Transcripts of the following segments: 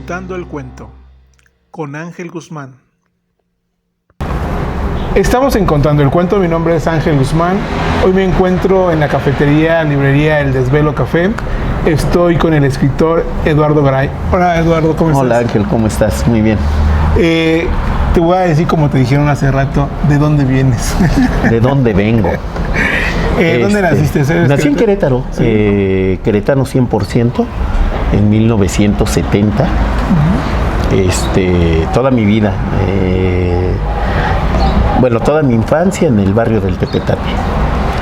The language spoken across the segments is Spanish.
Contando el cuento con Ángel Guzmán. Estamos en Contando el cuento, mi nombre es Ángel Guzmán. Hoy me encuentro en la cafetería, librería El Desvelo Café. Estoy con el escritor Eduardo Garay. Hola Eduardo, ¿cómo estás? Hola Ángel, ¿cómo estás? Muy bien. Te voy a decir, como te dijeron hace rato, ¿de dónde vienes? ¿De dónde vengo? ¿Dónde naciste? Nací en Querétaro, ¿sí? Querétaro 100%, en 1970. Toda mi vida, toda mi infancia en el barrio del Tepetate.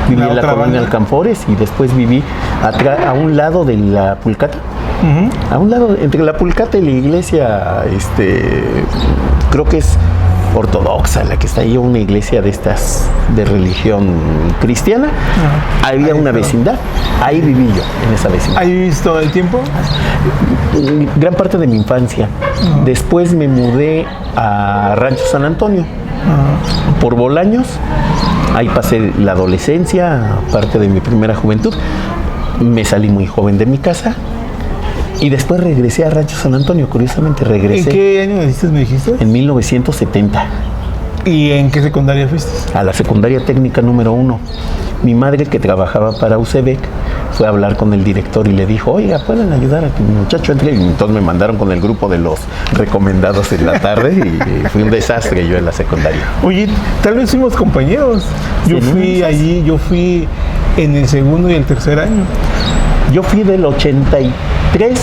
Viví en la colonia Alcanfores y después viví a un lado de la Pulcata. A un lado, entre la Pulcata y la iglesia, creo que es ortodoxa, la que está ahí, una iglesia de estas de religión cristiana. Había una vecindad, ahí viví yo, en esa vecindad. ¿Ahí viviste todo el tiempo? Gran parte de mi infancia. Después me mudé a Rancho San Antonio, por Bolaños. Ahí pasé la adolescencia, parte de mi primera juventud. Me salí muy joven de mi casa. Y después regresé a Rancho San Antonio, curiosamente regresé. ¿En qué año naciste, me dijiste? En 1970. ¿Y en qué secundaria fuiste? A la secundaria técnica número 1. Mi madre, que trabajaba para UCEBEC, fue a hablar con el director y le dijo, oiga, ¿pueden ayudar a que mi muchacho entre? Y entonces me mandaron con el grupo de los recomendados en la tarde y fui un desastre yo en la secundaria. Oye, tal vez fuimos compañeros. Yo fui en el segundo y el tercer año. Yo fui del 83,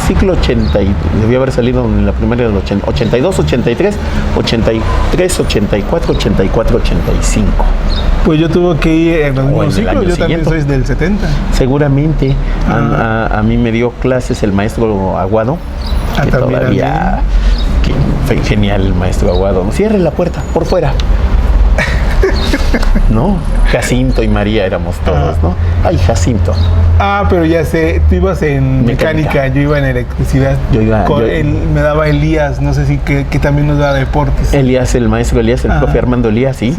ciclo 80, debí haber salido en la primera del 82, 83, 83, 84, 84, 85. Pues yo tuve que ir en el mismo ciclo, yo también soy del 70. Seguramente. A mí me dio clases el maestro Aguado, que todavía, genial el maestro Aguado. Cierre la puerta, por fuera. ¿No? Jacinto y María éramos todos, ¿no? Ay, Jacinto. Pero ya sé, tú ibas en mecánica, yo iba en electricidad. Me daba Elías, no sé si que también nos daba deportes. Elías, el maestro Elías, el profe Armando Elías, ¿sí?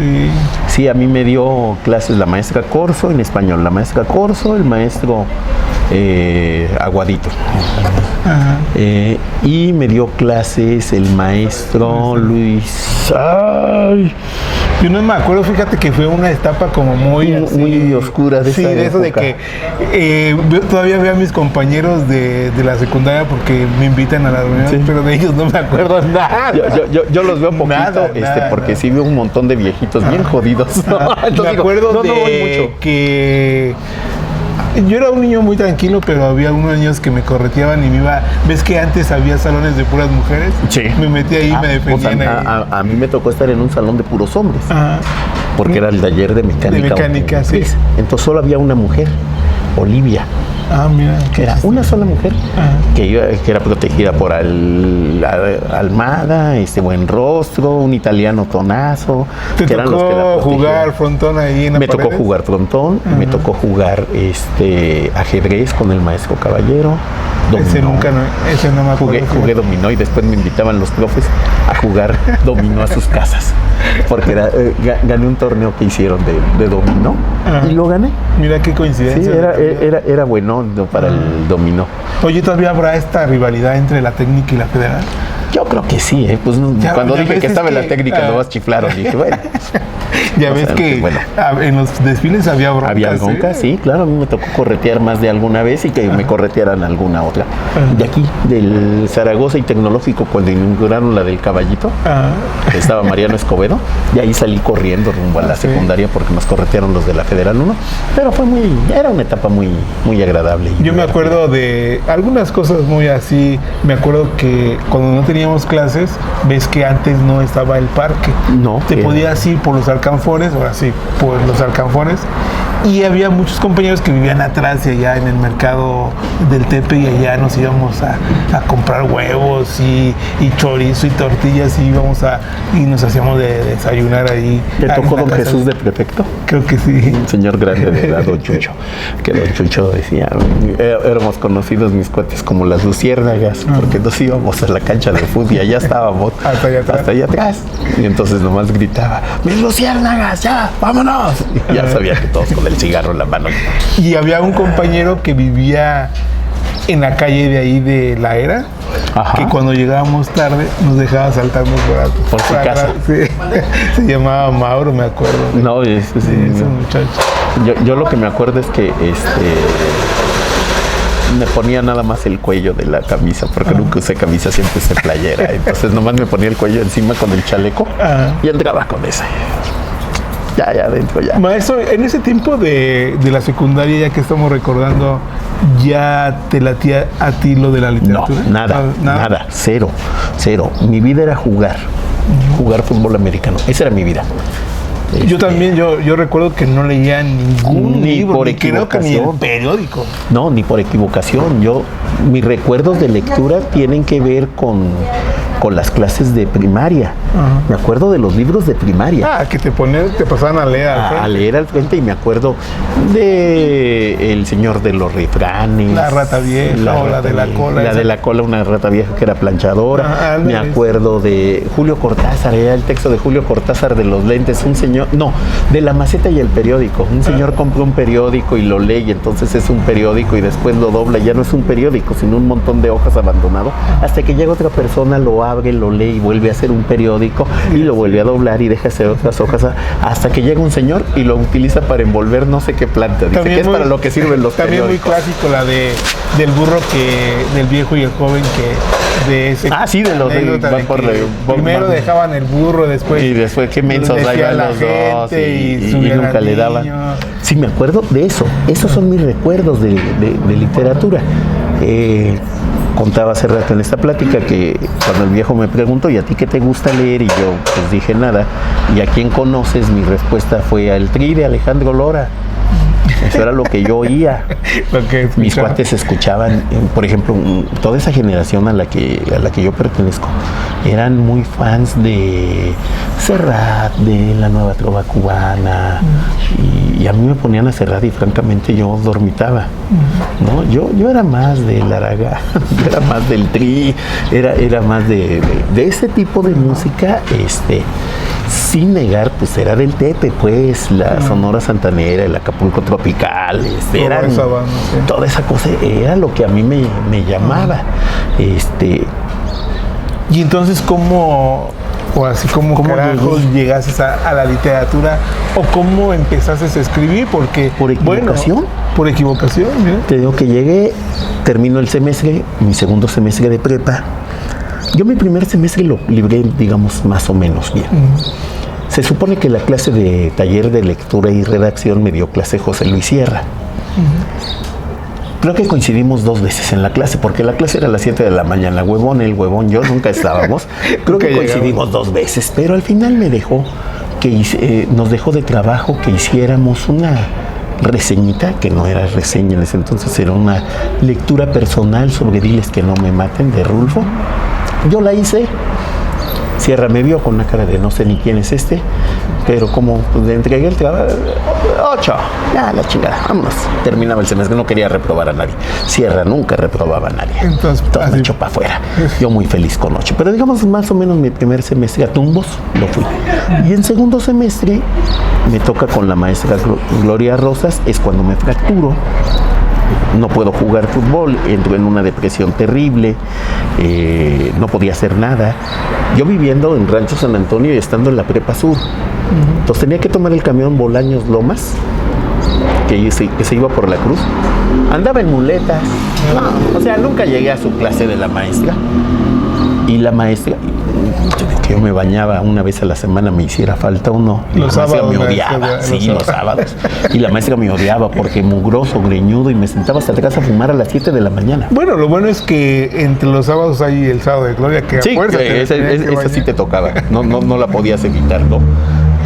Sí, a mí me dio clases la maestra Corso en español, la maestra Corso, el maestro Aguadito. Y me dio clases el maestro Luis. ¡Ay! Yo no me acuerdo, fíjate que fue una etapa como muy oscura de esa época. De eso de que yo todavía veo a mis compañeros de la secundaria porque me invitan a la reunión, pero de ellos no me acuerdo nada. Yo los veo poquito, porque sí veo un montón de viejitos bien jodidos. Me acuerdo que yo era un niño muy tranquilo, pero había unos niños que me correteaban y me iba. ¿Ves que antes había salones de puras mujeres? Sí. Me metí ahí y me defendían a mí me tocó estar en un salón de puros hombres. Porque era el taller de mecánica. De mecánica, sí. Entonces solo había una mujer, Olivia. Mira. Que era una sola mujer que era protegida por Almada, buen rostro, un italiano tonazo. ¿Te tocó jugar frontón ahí en la paredes? Me tocó jugar frontón, me tocó jugar ajedrez con el maestro Caballero. Dominó. Ese no me acuerdo. Jugué dominó y después me invitaban los profes a jugar dominó a sus casas. Porque gané un torneo que hicieron de dominó y lo gané. Mira qué coincidencia. Sí, era bueno para el dominó. Oye, ¿todavía habrá esta rivalidad entre la técnica y la federal? Yo creo que sí, pues cuando dije que estaba en la técnica nomás chiflaron, dije, bueno. Ya ves que en los desfiles había broncas. Había broncas, sí, claro, a mí me tocó corretear más de alguna vez y que me corretearan alguna otra. De aquí, del Zaragoza y Tecnológico, cuando inauguraron la del Caballito, estaba Mariano Escobedo, y ahí salí corriendo rumbo a la secundaria porque nos corretearon los de la Federal 1, pero era una etapa muy, muy agradable. Yo me acuerdo de algunas cosas muy así. Me acuerdo que cuando no teníamos clases, ves que antes no estaba el parque. No. Te podías ir por los Alcanfores, ahora sí, por los Alcanfores. Y había muchos compañeros que vivían atrás y allá en el mercado del Tepe, y allá nos íbamos a comprar huevos y chorizo y tortillas y nos hacíamos de desayunar ahí. ¿Te tocó don Jesús de prefecto? Creo que sí. Un señor grande de edad, don Chucho. Que don Chucho decía, éramos conocidos mis cuates como las luciérnagas, porque nos íbamos a la cancha de fútbol y allá estábamos. Hasta allá atrás. Y entonces nomás gritaba, ¡mis luciérnagas, ya, vámonos! Y ya sabía que todos con el cigarro en la mano. Y había un compañero que vivía en la calle de ahí de La Era, que cuando llegábamos tarde nos dejaba saltarnos por su casa. Sí. Se llamaba Mauro, me acuerdo. No, ese muchacho. Yo lo que me acuerdo es que me ponía nada más el cuello de la camisa, porque nunca usé camisa, siempre usé playera. Entonces nomás me ponía el cuello encima con el chaleco y entraba con esa. Ya adentro, ya. Maestro, en ese tiempo de la secundaria, ya que estamos recordando, ¿ya te latía a ti lo de la literatura? No, nada, cero. Mi vida era jugar fútbol americano. Esa era mi vida. Yo también, yo recuerdo que no leía ningún libro, por creo que ni el periódico. No, ni por equivocación. Mis recuerdos de lectura tienen que ver con las clases de primaria. Me acuerdo de los libros de primaria. Que te pasaban a leer al frente. A leer al frente, y me acuerdo de El Señor de los Refranes. La rata vieja, la de la cola. La de la cola, una rata vieja que era planchadora. Me acuerdo de Julio Cortázar, era el texto de Julio Cortázar de los lentes. Un señor, de La Maceta y el periódico. Un señor compra un periódico y lo lee, y entonces es un periódico, y después lo dobla, y ya no es un periódico, sino un montón de hojas abandonado, hasta que llega otra persona, lo abre, lo lee y vuelve a hacer un periódico, y lo vuelve a doblar y deja hacer otras hojas, hasta que llega un señor y lo utiliza para envolver no sé qué planta. Dice que es para lo que sirven los periódicos. También muy clásico la del burro, del viejo y el joven, que de ese. Sí, de los primero dejaban el burro, después qué mensos ahí van los dos, y nunca le daban. Sí, me acuerdo de eso. Esos son mis recuerdos de literatura. Contaba hace rato en esta plática que cuando el viejo me preguntó, ¿y a ti qué te gusta leer? Y yo pues dije nada. ¿Y a quién conoces? Mi respuesta fue al Tri de Alejandro Lora. Eso era lo que yo oía. Mis cuates escuchaban, por ejemplo, toda esa generación a la que yo pertenezco, eran muy fans de Serrat, de la nueva trova cubana, y a mí me ponían a Serrat y francamente yo dormitaba. ¿No? Yo era más de Laraga, yo era más del Tri, era más de ese tipo de música, sin negar, pues era del Tepe, pues, la Sonora Santanera, el Acapulco Tropical, toda esa cosa era lo que a mí me llamaba. Y entonces, ¿cómo carajos llegaste a la literatura, o cómo empezaste a escribir? Porque por equivocación. Por equivocación, mira. Te digo que llegué, termino el semestre, mi segundo semestre de prepa. Yo mi primer semestre lo libré, digamos, más o menos bien. Se supone que la clase de taller de lectura y redacción me dio clase José Luis Sierra. Creo que coincidimos 2 veces en la clase, porque la clase era a las 7 de la mañana. El huevón, yo nunca estábamos. Creo que coincidimos 2 veces, pero al final nos dejó de trabajo que hiciéramos una reseñita, que no era reseña en ese entonces, era una lectura personal sobre Diles que no me maten, de Rulfo. Yo la hice. Sierra me vio con una cara de no sé ni quién es pero como pues, le entregué el trabajo, 8, ya la chingada, vámonos. Terminaba el semestre, no quería reprobar a nadie. Sierra nunca reprobaba a nadie. Entonces me echó para afuera. Yo muy feliz con 8. Pero digamos, más o menos mi primer semestre a tumbos lo fui. Y en segundo semestre me toca con la maestra Gloria Rosas, es cuando me fracturo. No puedo jugar fútbol, entro en una depresión terrible, no podía hacer nada. Yo viviendo en Rancho San Antonio y estando en la Prepa Sur. Entonces tenía que tomar el camión Bolaños Lomas, que se iba por la Cruz. Andaba en muletas. O sea, nunca llegué a su clase de la maestra. Y la maestra, que yo me bañaba una vez a la semana, me hiciera falta uno. Y los sábados me odiaba, los sábados. Y la maestra me odiaba porque mugroso, greñudo, y me sentaba hasta atrás a fumar a las 7 de la mañana. Bueno, lo bueno es que entre los sábados hay el sábado de Gloria, que sí, esa sí te tocaba. No la podías evitar, ¿no?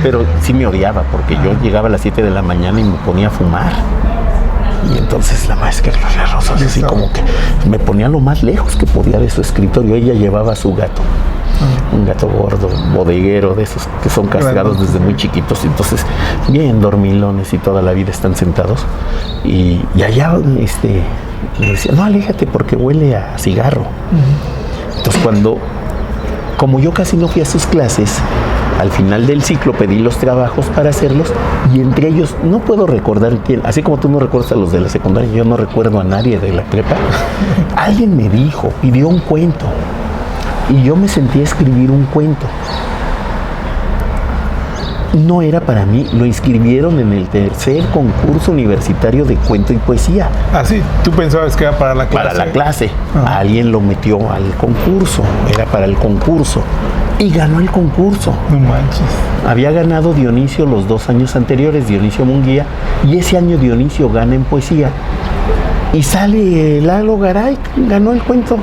Pero sí me odiaba porque yo llegaba a las 7 de la mañana y me ponía a fumar. Y entonces la maestra Gloria Rosas así como que me ponía lo más lejos que podía de su escritorio. Ella llevaba a su gato, un gato gordo, bodeguero, de esos que son castrados desde muy chiquitos. Entonces, bien dormilones y toda la vida están sentados. Y allá me decía, no, aléjate porque huele a cigarro. Entonces cuando como yo casi no fui a sus clases, al final del ciclo pedí los trabajos para hacerlos y entre ellos no puedo recordar quién, así como tú no recuerdas a los de la secundaria, yo no recuerdo a nadie de la prepa. Alguien me dijo, pidió un cuento y yo me sentí a escribir un cuento. No era para mí, lo inscribieron en el tercer concurso universitario de cuento y poesía. Ah, sí, tú pensabas que era para la clase. Para la clase. Alguien lo metió al concurso, era para el concurso. Y ganó el concurso. No manches. Había ganado Dionisio los 2 años anteriores, Dionisio Munguía, y ese año Dionisio gana en poesía. Y sale Lalo Garay, ganó el cuento.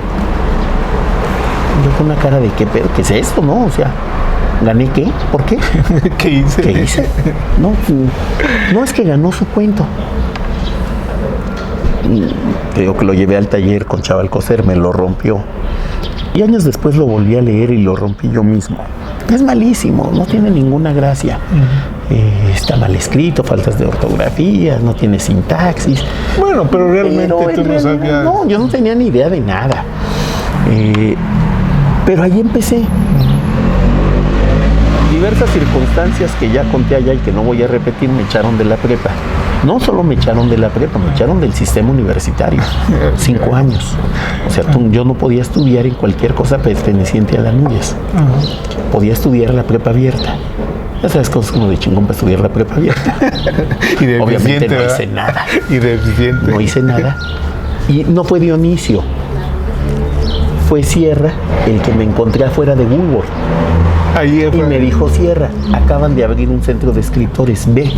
Yo con una cara de ¿qué pedo? ¿Qué es esto, no? O sea, ¿gané qué? ¿Por qué? ¿Qué hice? ¿Qué hice? No es que ganó su cuento. Te digo que lo llevé al taller con Chava Alcocer, me lo rompió. Y años después lo volví a leer y lo rompí yo mismo. Es malísimo, no tiene ninguna gracia. Está mal escrito, faltas de ortografía, no tiene sintaxis. Bueno, pero realmente tú no sabías. No, yo no tenía ni idea de nada. Pero ahí empecé. Diversas circunstancias que ya conté allá y que no voy a repetir me echaron de la prepa. No solo me echaron de la prepa, me echaron del sistema universitario. 5 años. O sea, yo no podía estudiar en cualquier cosa perteneciente a la Núñez. Podía estudiar la prepa abierta. Ya sabes, cosas como de chingón para estudiar la prepa abierta. Y de obviamente no hice nada. Y de eficiente. No hice nada. Y no fue Dionisio. Fue Sierra el que me encontré afuera de Woolworth. Y me dijo, Sierra, acaban de abrir un centro de escritores, ve.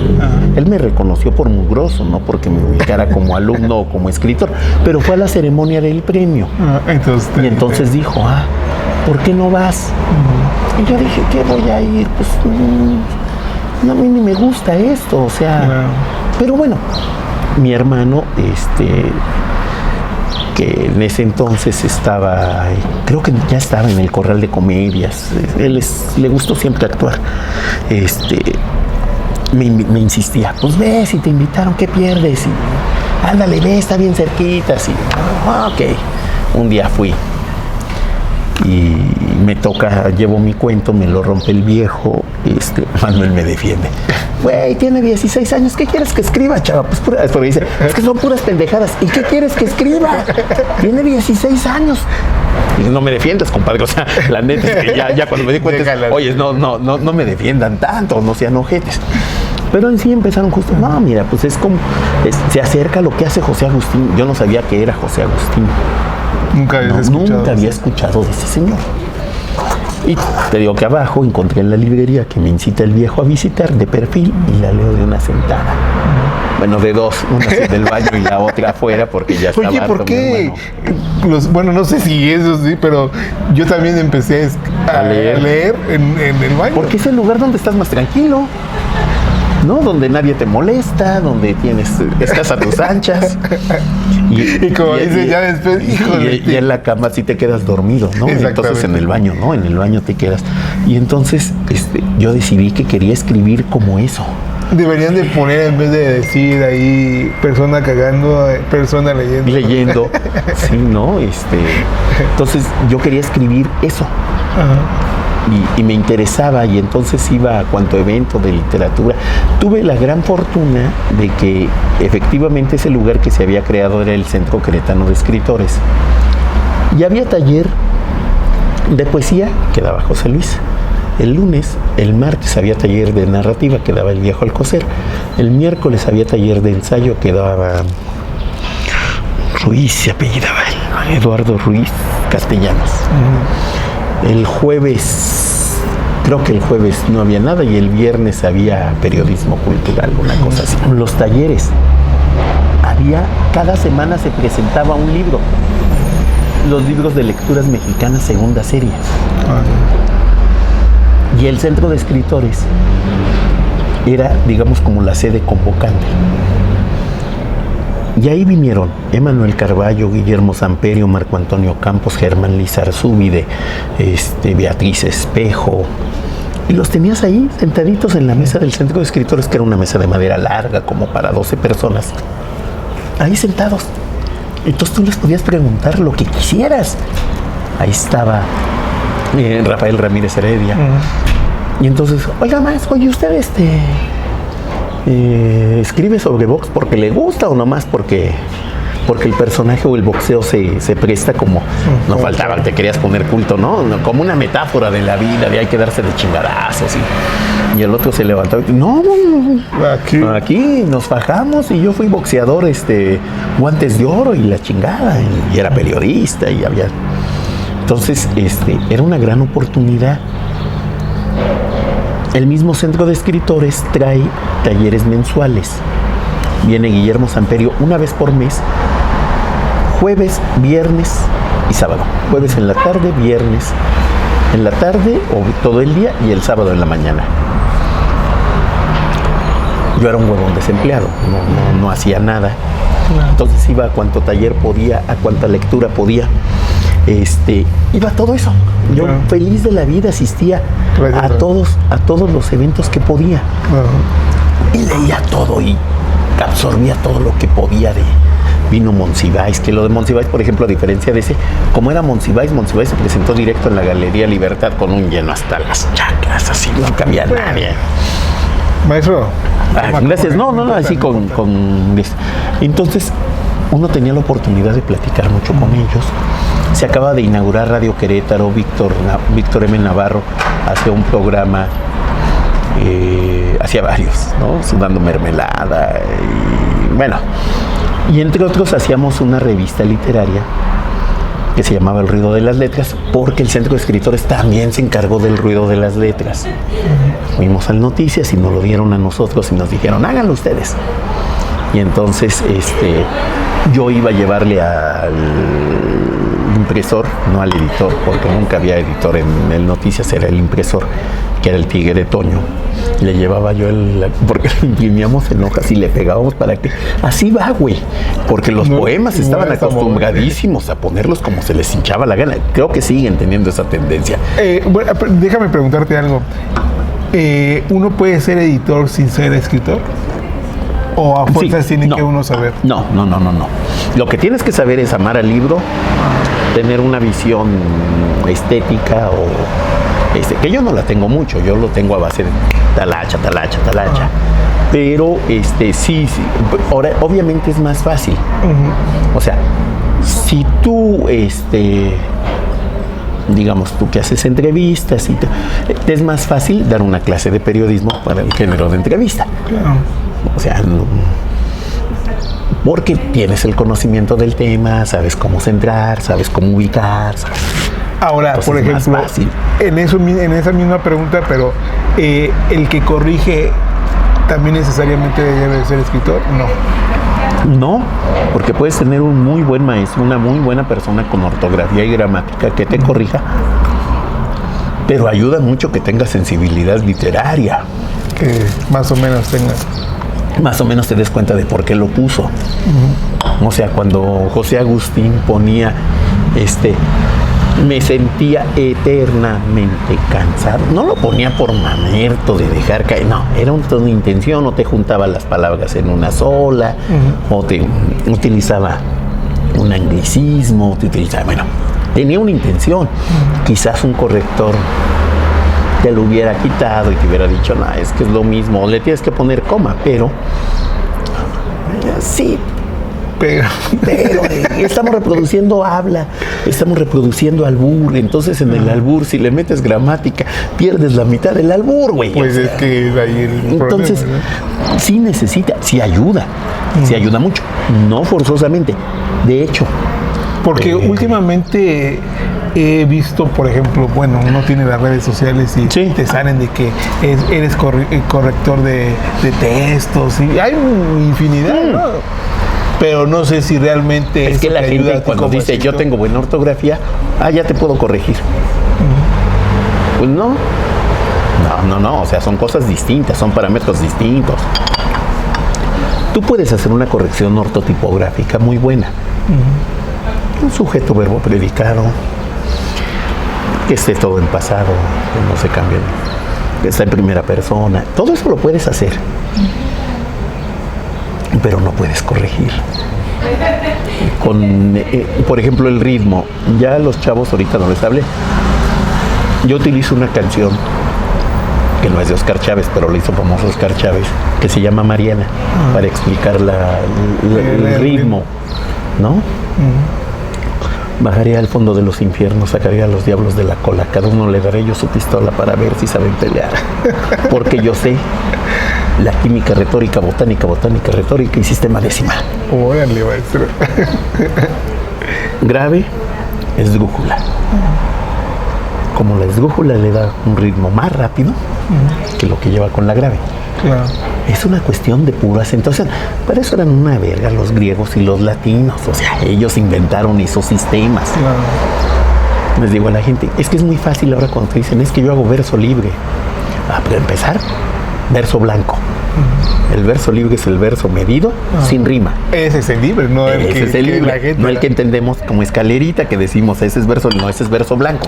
Él me reconoció por mugroso, no porque me ubicara como alumno o como escritor, pero fue a la ceremonia del premio. Y entonces dijo, ¿por qué no vas? Y yo dije, ¿qué voy a ir? Pues a mí ni me gusta esto, o sea. Pero bueno, mi hermano, que en ese entonces estaba, creo que ya estaba en el Corral de Comedias, le gustó siempre actuar, me insistía, pues ve, si te invitaron, ¿qué pierdes? Y, ándale, ve, está bien cerquita, así. Ok, un día fui y me toca, llevo mi cuento, me lo rompe el viejo, Manuel me defiende. Güey, tiene 16 años, ¿qué quieres que escriba, chava? Pues porque dice, es que son puras pendejadas. ¿Y qué quieres que escriba? Tiene 16 años. Y no me defiendas, compadre. O sea, la neta es que ya cuando me di cuenta, oye, no me defiendan tanto, no sean ojetes. Pero en sí empezaron justo, no, mira, pues es como, se acerca a lo que hace José Agustín. Yo no sabía que era José Agustín. Nunca había escuchado de ese señor. Y te digo que abajo encontré en la librería que me incita el viejo a visitar de perfil y la leo de una sentada. Bueno, de dos, una del baño y la otra afuera porque ya estaba. Oye, ¿por qué? Bueno, no sé si eso sí, pero yo también empecé a leer en el baño. Porque es el lugar donde estás más tranquilo, ¿no? Donde nadie te molesta, donde estás a tus anchas. Y como dice ya después, híjole. Y en la cama sí te quedas dormido, ¿no? Entonces en el baño, ¿no? En el baño te quedas. Y entonces yo decidí que quería escribir como eso. Deberían de poner, en vez de decir ahí persona cagando, persona leyendo. Leyendo, sí, ¿no? Entonces yo quería escribir eso. Y me interesaba, y entonces iba a cuanto evento de literatura. Tuve la gran fortuna de que efectivamente ese lugar que se había creado era el Centro Queretano de Escritores. Y había taller de poesía, que daba José Luis. El lunes, el martes había taller de narrativa, que daba el viejo Alcocer. El miércoles había taller de ensayo, que daba Ruiz, se apellidaba él, Eduardo Ruiz Castellanos. El jueves, creo que el jueves no había nada, y el viernes había periodismo cultural, una cosa así. Los talleres, cada semana se presentaba un libro. Los libros de lecturas mexicanas, segunda serie. Y el Centro de Escritores era, digamos, como la sede convocante. Y ahí vinieron Emanuel Carballo, Guillermo Samperio, Marco Antonio Campos, Germán Lizarzúbide, Beatriz Espejo. Y los tenías ahí sentaditos en la mesa del Centro de Escritores, que era una mesa de madera larga, como para 12 personas. Ahí sentados. Entonces tú les podías preguntar lo que quisieras. Ahí estaba Rafael Ramírez Heredia. Y entonces, oiga, maestro, oye, ¿usted escribe sobre box porque le gusta o nomás porque el personaje o el boxeo se presta como, no faltaba, te querías poner culto, ¿no? Como una metáfora de la vida, de hay que darse de chingadazos. Y el otro se levantó y no, aquí nos fajamos y yo fui boxeador, guantes de oro y la chingada, y era periodista y había... Entonces, era una gran oportunidad. El mismo Centro de Escritores trae talleres mensuales. Viene Guillermo Samperio una vez por mes, jueves, viernes y sábado. Jueves en la tarde, viernes en la tarde o todo el día y el sábado en la mañana. Yo era un huevón desempleado, no hacía nada. Entonces iba a cuanto taller podía, a cuanta lectura podía. Iba a todo eso. Yo feliz de la vida asistía a todos los eventos que podía. Y leía todo y absorbía todo lo que podía de vino Monsiváis, que lo de Monsiváis, por ejemplo, a diferencia de ese, como era Monsiváis se presentó directo en la Galería Libertad con un lleno hasta las chaclas, así no cabía nadie. Maestro. Gracias. No, así con... Entonces, uno tenía la oportunidad de platicar mucho con ellos. Se acaba de inaugurar Radio Querétaro, Víctor M. Navarro hacía un programa, hacía varios, ¿no? Sudando mermelada, y entre otros hacíamos una revista literaria que se llamaba El Ruido de las Letras, porque el Centro de Escritores también se encargó del ruido de las letras. Fuimos al Noticias y nos lo dieron a nosotros y nos dijeron, háganlo ustedes. Y entonces yo iba a llevarle al impresor, no al editor, porque nunca había editor en el Noticias, era el impresor, que era el Tigre de Toño. Le llevaba yo porque lo imprimíamos en hojas y le pegábamos para que así va, güey, porque los poemas estaban acostumbradísimos a ponerlos como se les hinchaba la gana. Creo que siguen teniendo esa tendencia. Bueno, déjame preguntarte algo. ¿Uno puede ser editor sin ser escritor? ¿O a fuerzas tiene que uno saber? No. Lo que tienes que saber es amar al libro, tener una visión estética que yo no la tengo mucho, yo lo tengo a base de talacha. Pero sí. Ahora, obviamente es más fácil. O sea, si tú, digamos, tú que haces entrevistas, te es más fácil dar una clase de periodismo para el género de entrevista. O sea, porque tienes el conocimiento del tema, sabes cómo centrar, sabes cómo ubicar, ¿sabes? Ahora, por ejemplo, en esa misma pregunta, pero el que corrige también necesariamente debe ser escritor, No, porque puedes tener un muy buen maestro, una muy buena persona con ortografía y gramática que te corrija, pero ayuda mucho que tenga sensibilidad literaria. Que más o menos te des cuenta de por qué lo puso. O sea, cuando José Agustín ponía me sentía eternamente cansado, no lo ponía por mamerto de dejar caer, no, era una intención, o te juntaba las palabras en una sola, o te utilizaba un anglicismo, tenía una intención. Quizás un corrector te lo hubiera quitado y te hubiera dicho, no, es que es lo mismo, le tienes que poner coma, pero sí, pero estamos reproduciendo habla, estamos reproduciendo albur, entonces en el albur si le metes gramática pierdes la mitad del albur, güey. Pues es que es ahí el entonces problema, ¿no? sí ayuda mucho, no forzosamente, de hecho. Porque últimamente he visto, por ejemplo, uno tiene las redes sociales y te salen de que eres corrector de textos y hay una infinidad, ¿no? Pero no sé si realmente es que la gente cuando dice yo tengo buena ortografía, ya te puedo corregir. Pues no, o sea, son cosas distintas, son parámetros distintos. Tú puedes hacer una corrección ortotipográfica muy buena. Un sujeto, verbo, predicado, que esté todo en pasado, que no se cambie, que está en primera persona. Todo eso lo puedes hacer, pero no puedes corregir. Por ejemplo, el ritmo. Ya los chavos ahorita no les hablé. Yo utilizo una canción que no es de Oscar Chávez, pero lo hizo famoso Oscar Chávez, que se llama Mariana, para explicar el ritmo, ¿no? Bajaré al fondo de los infiernos, sacaré a los diablos de la cola, cada uno le daré yo su pistola para ver si saben pelear, porque yo sé la química retórica, botánica retórica y sistema decimal. Órale, maestro. Grave, esdrújula. Como la esdrújula le da un ritmo más rápido que lo que lleva con la grave. Claro. Es una cuestión de pura acentuación. Para eso eran una verga los griegos y los latinos. O sea, ellos inventaron esos sistemas. Claro. Les digo a la gente, es que es muy fácil ahora cuando te dicen, es que yo hago verso libre. Para empezar, verso blanco. El verso libre es el verso medido, sin rima. Ese es el libre, no el ese que, es el libre, la gente, no el que entendemos como escalerita, que decimos, ese es verso, no, ese es verso blanco.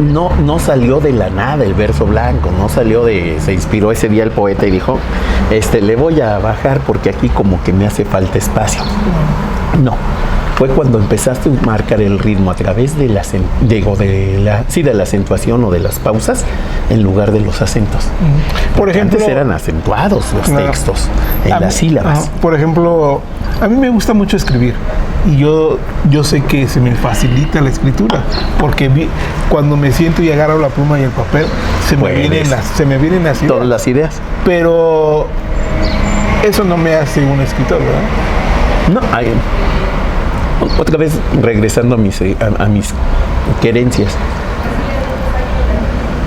No salió de la nada el verso blanco, no salió se inspiró ese día el poeta y dijo, le voy a bajar porque aquí como que me hace falta espacio. No, fue cuando empezaste a marcar el ritmo a través de la acentuación o de las pausas en lugar de los acentos. Por ejemplo, antes eran acentuados los textos en las sílabas. Por ejemplo, a mí me gusta mucho escribir y yo sé que se me facilita la escritura porque cuando me siento y agarro la pluma y el papel se me vienen las ideas. Todas las ideas. Pero eso no me hace un escritor, ¿verdad? No, otra vez regresando a mis querencias.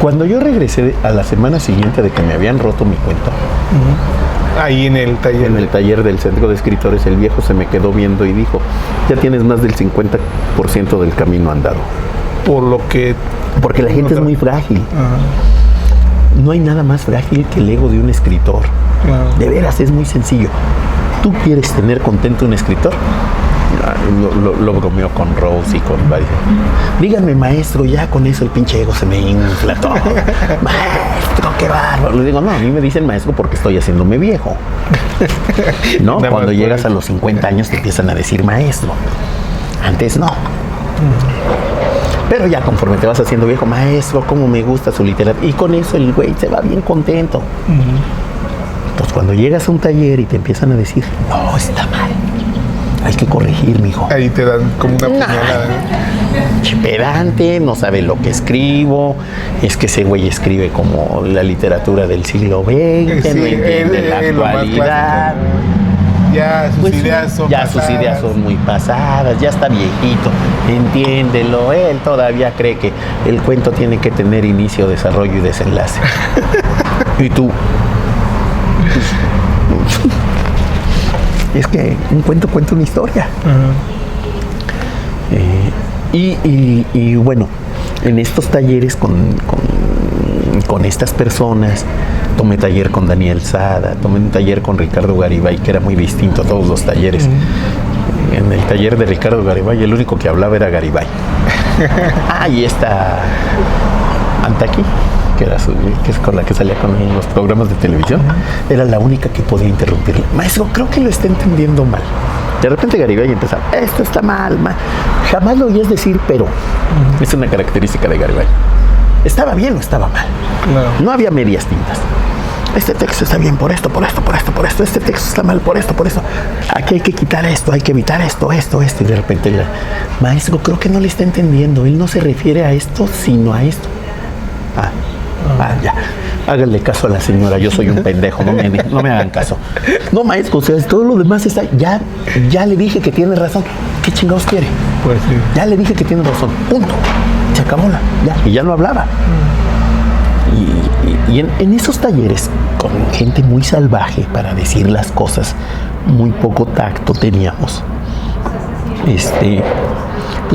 Cuando yo regresé a la semana siguiente de que me habían roto mi cuento, ahí en el taller. En el taller del Centro de Escritores, el viejo se me quedó viendo y dijo, ya tienes más del 50% del camino andado. Porque la gente es muy frágil. No hay nada más frágil que el ego de un escritor. Claro. De veras, es muy sencillo. ¿Tú quieres tener contento a un escritor? Lo bromeó con Rose y con varios. Díganme, maestro, ya con eso el pinche ego se me infla todo. Maestro, qué bárbaro. Le digo, no, a mí me dicen maestro porque estoy haciéndome viejo. ¿No? Cuando llegas a los 50 años te empiezan a decir maestro. Antes no. Pero ya conforme te vas haciendo viejo, maestro, cómo me gusta su literatura. Y con eso el güey se va bien contento. Entonces cuando llegas a un taller y te empiezan a decir, no, está mal. Hay que corregir, mijo. Ahí te dan como una puñalada. Pedante, no sabe lo que escribo. Es que ese güey escribe como la literatura del siglo XX, sí, no entiende la actualidad. Ya sus ideas son muy pasadas, ya está viejito. Entiéndelo, él todavía cree que el cuento tiene que tener inicio, desarrollo y desenlace. Y tú. Es que un cuento cuenta una historia. Y bueno, en estos talleres con estas personas, tomé taller con Daniel Sada, tomé un taller con Ricardo Garibay, que era muy distinto a todos los talleres. En el taller de Ricardo Garibay, el único que hablaba era Garibay. Y esta Antaki, que es con la que salía con los programas de televisión, era la única que podía interrumpirle. Maestro, creo que lo está entendiendo mal. De repente Garibay empezaba, esto está mal. Jamás lo oías decir, pero es una característica de Garibay. ¿Estaba bien o estaba mal? No había medias tintas. Este texto está bien por esto, por esto, por esto, por esto. Este texto está mal por esto, por esto. Aquí hay que quitar esto, hay que evitar esto. Y de repente, maestro, creo que no le está entendiendo. Él no se refiere a esto, sino a esto. Ya. Háganle caso a la señora, yo soy un pendejo, no me hagan caso. No, maestro, o sea, todo lo demás está. Ya le dije que tiene razón. ¿Qué chingados quiere? Pues sí. Ya le dije que tiene razón. Punto. Se acabó y ya no hablaba. Y en esos talleres, con gente muy salvaje para decir las cosas, muy poco tacto teníamos. Pues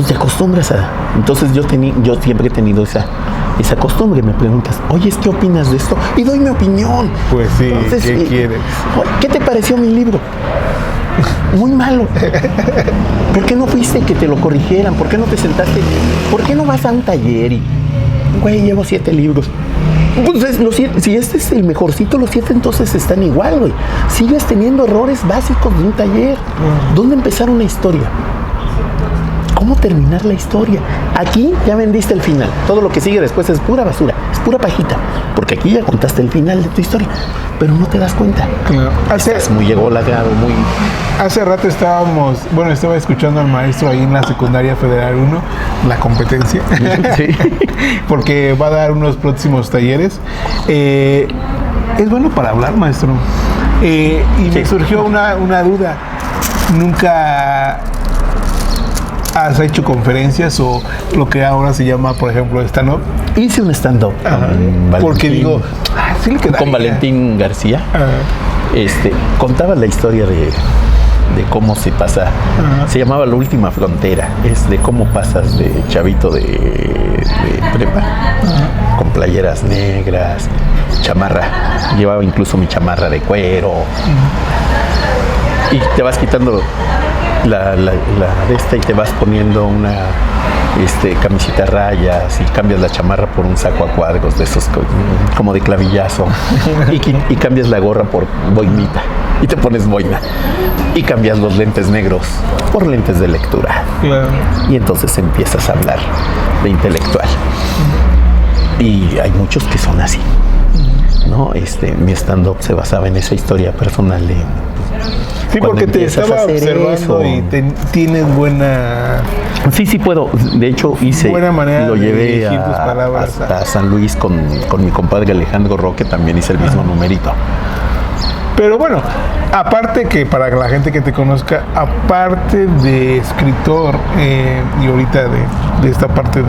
te acostumbras a. Entonces yo siempre he tenido esa costumbre. Me preguntas, oye, ¿qué opinas de esto? Y doy mi opinión. Pues sí, entonces, ¿qué quieres? ¿Qué te pareció mi libro? Muy malo. ¿Por qué no fuiste que te lo corrigieran? ¿Por qué no te sentaste? ¿Por qué no vas a un taller y, güey, llevo 7 libros? Entonces, si este es el mejorcito, los 7 entonces están igual, güey. Sigues teniendo errores básicos de un taller. ¿Dónde empezar una historia? cómo terminar la historia. Aquí ya vendiste el final. Todo lo que sigue después es pura basura, es pura pajita. Porque aquí ya contaste el final de tu historia, pero no te das cuenta. Claro. Estás muy ególatra, muy... Hace rato estaba escuchando al maestro ahí en la secundaria Federal 1, la competencia, Sí. porque va a dar unos próximos talleres. Es bueno para hablar, maestro. Y me surgió una duda. ¿Nunca has hecho conferencias o lo que ahora se llama, por ejemplo, stand-up? Hice un stand-up Porque digo, sí le quedaría. con Valentín García. Contaba la historia de cómo se pasa. Se llamaba La Última Frontera. Es de cómo pasas de chavito de prepa con playeras negras, chamarra. Llevaba incluso mi chamarra de cuero. Y te vas quitando la de esta y te vas poniendo una camiseta a rayas y cambias la chamarra por un saco a cuadros de esos como de clavillazo y cambias la gorra por boinita y te pones boina y cambias los lentes negros por lentes de lectura. Claro. Y entonces empiezas a hablar de intelectual. Y hay muchos que son así, ¿no? Mi stand-up se basaba en esa historia personal de... Sí, porque te estaba observando y tienes buena... Sí puedo. De hecho, buena manera lo llevé hasta San Luis con mi compadre Alejandro Roque, también hice el mismo numerito. Pero bueno, aparte que para la gente que te conozca, aparte de escritor y ahorita de esta parte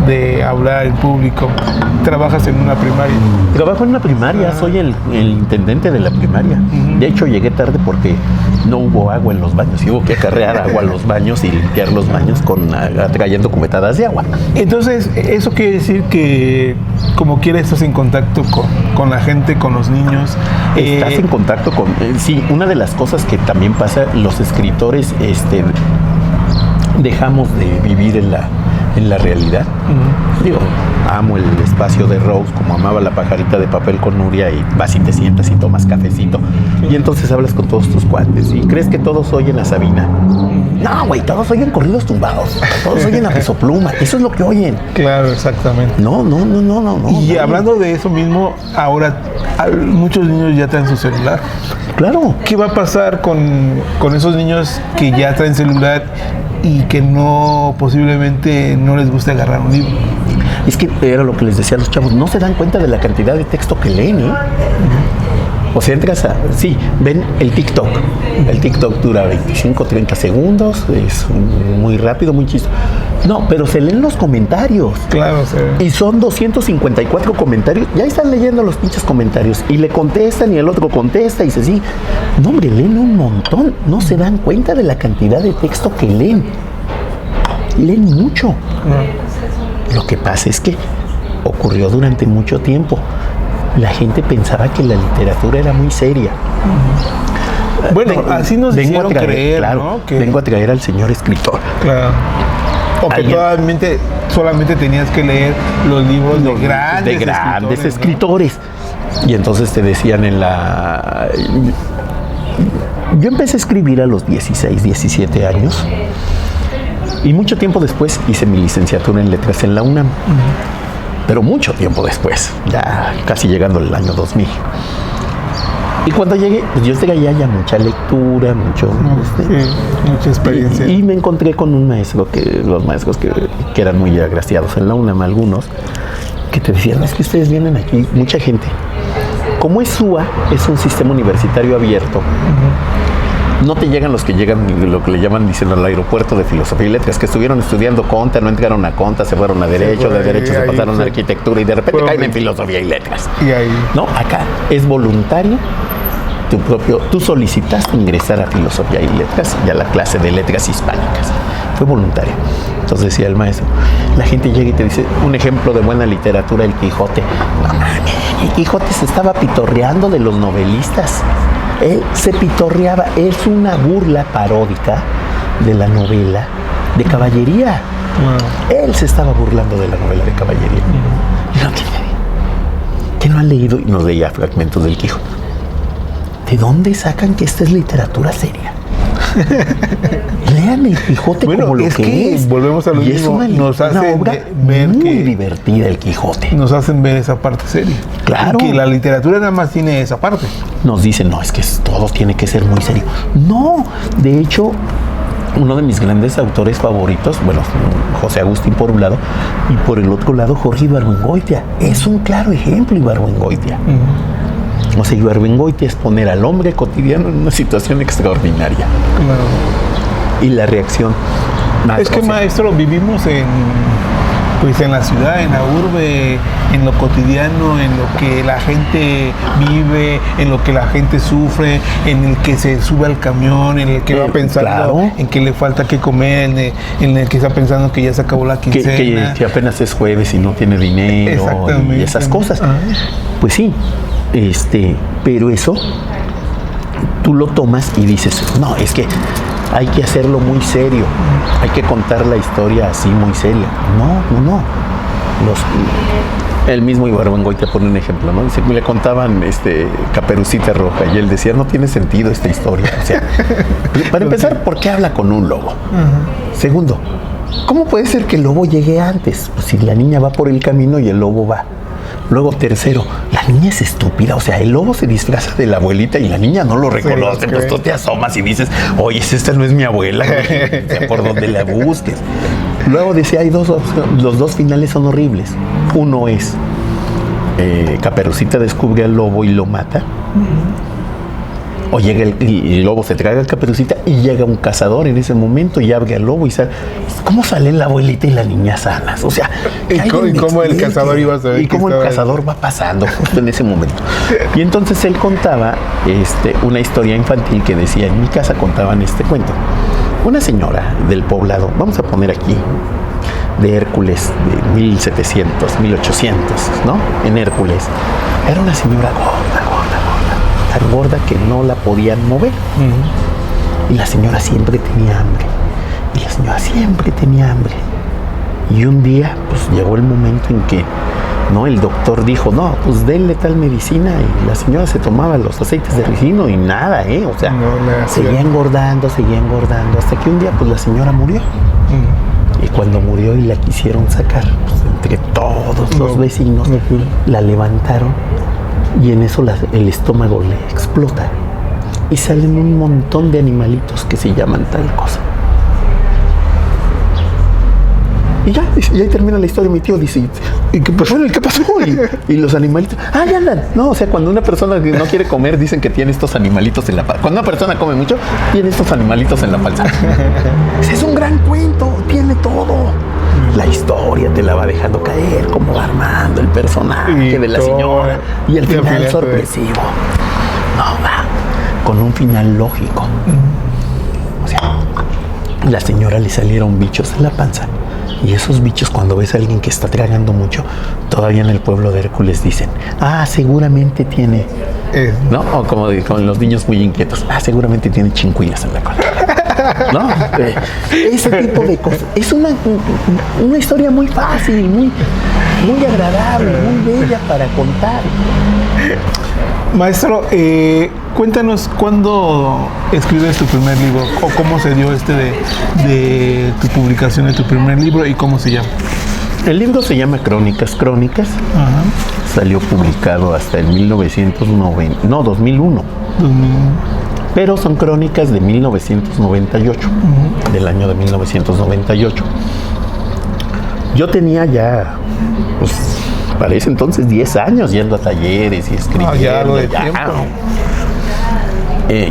de hablar en público, ¿trabajas en una primaria? Trabajo en una primaria, soy el intendente de la primaria. De hecho, llegué tarde porque no hubo agua en los baños. Y hubo que acarrear agua a los baños y limpiar los baños trayendo cubetadas de agua. Entonces, eso quiere decir que como quiera estás en contacto con la gente, con los niños. Estás en contacto con... sí, una de las cosas que también pasa, los escritores dejamos de vivir en la realidad. Digo, amo el espacio de Rose como amaba la pajarita de papel con Nuria, y vas y te sientas y tomas cafecito y entonces hablas con todos tus cuates y crees que todos oyen a Sabina. No, güey, todos oyen corridos tumbados, todos oyen a Peso Pluma, eso es lo que oyen. Claro, exactamente. No. Y hablando de eso mismo, ahora muchos niños ya traen su celular. Claro. ¿Qué va a pasar con esos niños que ya traen celular y que posiblemente no les gusta agarrar un libro? Es que era lo que les decía a los chavos, no se dan cuenta de la cantidad de texto que leen, ¿eh? O sea, entras ven el TikTok. El TikTok dura 25, 30 segundos, es muy rápido, muy chistoso. No, pero se leen los comentarios. Claro, sí. Y son 254 comentarios. Ya están leyendo los pinches comentarios. Y le contestan y el otro contesta y dice, sí. No, hombre, leen un montón. No se dan cuenta de la cantidad de texto que leen. Leen mucho. No. Lo que pasa es que ocurrió durante mucho tiempo. La gente pensaba que la literatura era muy seria. Bueno, así nos hicieron creer, claro, ¿no? Que... Vengo a traer al señor escritor. Claro. O que solamente tenías que leer los libros de grandes escritores. ¿No? Y entonces te decían Yo empecé a escribir a los 16, 17 años. Y mucho tiempo después hice mi licenciatura en letras en la UNAM. Pero mucho tiempo después, ya casi llegando el año 2000. Y cuando llegué, pues yo traía ya mucha lectura, mucha experiencia. Y me encontré con un maestro, los maestros que eran muy agraciados en la UNAM, algunos, que te decían, es que ustedes vienen aquí, mucha gente. Como es SUA, es un sistema universitario abierto, no te llegan los que llegan, lo que le llaman, dicen, al aeropuerto de filosofía y letras, que estuvieron estudiando Conta, no entraron a Conta, se fueron a Derecho, de Derecho se pasaron a Arquitectura y de repente caen en filosofía y letras. Y ahí. No, acá es voluntario, tú solicitaste ingresar a filosofía y letras y a la clase de letras hispánicas. Fue voluntario. Entonces decía el maestro, la gente llega y te dice, un ejemplo de buena literatura, el Quijote. No mames, el Quijote se estaba pitorreando de los novelistas. Él se pitorreaba, es una burla paródica de la novela de caballería. Wow. Él se estaba burlando de la novela de caballería. ¿Qué no han leído? Y nos leía fragmentos del Quijote. ¿De dónde sacan que esta es literatura seria? Lean el Quijote como lo que es. Volvemos a lo mismo. Nos hacen obra ver muy divertida el Quijote. Nos hacen ver esa parte seria. Claro. Que la literatura nada más tiene esa parte. Nos dicen, no, es que todo tiene que ser muy serio. No, de hecho, uno de mis grandes autores favoritos, bueno, José Agustín por un lado, y por el otro lado Jorge Ibargüengoitia. Es un claro ejemplo Ibargüengoitia. O sea, Ibargüengoitia es poner al hombre cotidiano en una situación extraordinaria. Claro. Y la reacción. Es que, maestro, vivimos en la ciudad, en la urbe, en lo cotidiano, en lo que la gente vive, en lo que la gente sufre, en el que se sube al camión, en el que va pensando en que le falta que comer, en el que está pensando que ya se acabó la quincena. Que apenas es jueves y no tiene dinero y esas cosas. Pues sí, pero eso tú lo tomas y dices, no, es que hay que hacerlo muy serio, hay que contar la historia así muy seria. No. El mismo Ibargüengoitia pone un ejemplo, ¿no? Dice, le contaban Caperucita Roja y él decía, no tiene sentido esta historia. O sea, para empezar, ¿por qué habla con un lobo? Segundo, ¿cómo puede ser que el lobo llegue antes? Pues si la niña va por el camino y el lobo va. Luego, tercero, la niña es estúpida, o sea, el lobo se disfraza de la abuelita y la niña no lo reconoce, pues tú te asomas y dices, oye, esta no es mi abuela, o sea, por donde la busques. Luego decía, los dos finales son horribles. Uno es, Caperucita descubre al lobo y lo mata. O llega el lobo se traga a Caperucita y llega un cazador en ese momento y abre al lobo y sale. ¿Cómo salen la abuelita y la niña sanas? O sea, ¿y cómo el cazador iba a saber? Y cómo el cazador va pasando justo en ese momento. Y entonces él contaba una historia infantil que decía, en mi casa contaban este cuento. Una señora del poblado, vamos a poner aquí, de Hércules, de 1700, 1800, ¿no? En Hércules. Era una señora tan gorda que no la podían mover. Y la señora siempre tenía hambre. Y un día, pues llegó el momento en que, ¿no? El doctor dijo, no, pues denle tal medicina. Y la señora se tomaba los aceites de ricino y nada, O sea, seguía engordando, hasta que un día, pues la señora murió. Y cuando murió y la quisieron sacar, pues entre todos los vecinos, la levantaron. Y en eso el estómago le explota y salen un montón de animalitos que se llaman tal cosa. Y ya, y ahí termina la historia. Mi tío dice, ¿qué pasó? Y los animalitos, ya andan. No, o sea, cuando una persona no quiere comer, dicen que tiene estos animalitos en la panza. Cuando una persona come mucho, tiene estos animalitos en la panza. Es un gran cuento, tiene todo. La historia te la va dejando caer, como va armando el personaje de la señora. Y el final sorpresivo. Con un final lógico. O sea, a la señora le salieron bichos en la panza. Y esos bichos, cuando ves a alguien que está tragando mucho, todavía en el pueblo de Hércules dicen, seguramente tiene, ¿no? O como con los niños muy inquietos, seguramente tiene chincuilas en la cola. ¿No? Ese tipo de cosas. Es una historia muy fácil, muy agradable, muy bella para contar. Maestro, cuéntanos cuándo escribes tu primer libro o cómo se dio de tu publicación de tu primer libro y cómo se llama. El libro se llama Crónicas. Salió publicado hasta el 2001. Pero son crónicas de 1998, del año de 1998. Yo tenía ya, pues, para ese entonces 10 años yendo a talleres y escribiendo.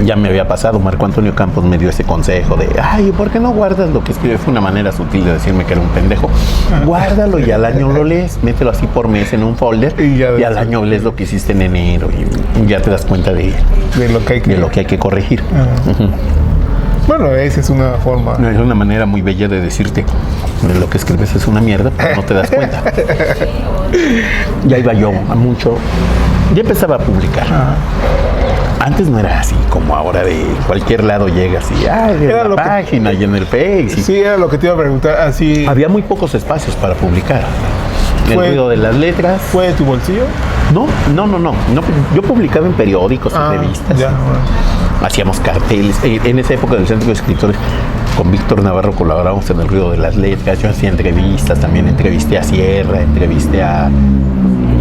Ya me había pasado. Marco Antonio Campos me dio ese consejo de, ¿por qué no guardas lo que escribes? Fue una manera sutil de decirme que era un pendejo. Guárdalo y al año lo lees, mételo así por mes en un folder y al año lees lo que hiciste en enero y ya te das cuenta de lo que hay que corregir. Bueno, esa es una forma. Es una manera muy bella de decirte de lo que escribes es una mierda, pero no te das cuenta. Ya iba yo a mucho. Ya empezaba a publicar. Antes no era así como ahora, de cualquier lado llegas y en la página y en el Face. Sí, era lo que te iba a preguntar. Así. Había muy pocos espacios para publicar. El ruido de las letras. ¿Fue de tu bolsillo? No. Yo publicaba en periódicos, en revistas. hacíamos carteles. En esa época del Centro de Escritores, con Víctor Navarro colaboramos en el Ruido de las Letras. Yo hacía entrevistas, también entrevisté a Sierra, entrevisté a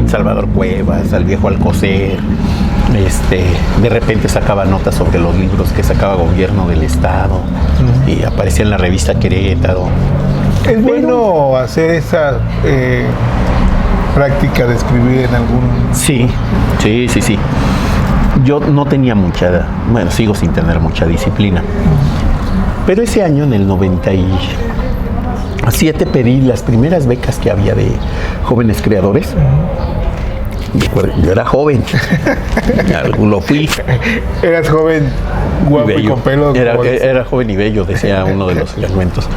Salvador Cuevas, al viejo Alcocer. De repente sacaba notas sobre los libros que sacaba Gobierno del Estado y aparecía en la revista Querétaro. Es bueno hacer esa práctica de escribir en algún... Sí. Yo no tenía sigo sin tener mucha disciplina. Pero ese año, en el 97, pedí las primeras becas que había de jóvenes creadores. Yo era joven, lo fui. Eras joven, guapo y con pelo. Era joven y bello, decía uno de los fragmentos.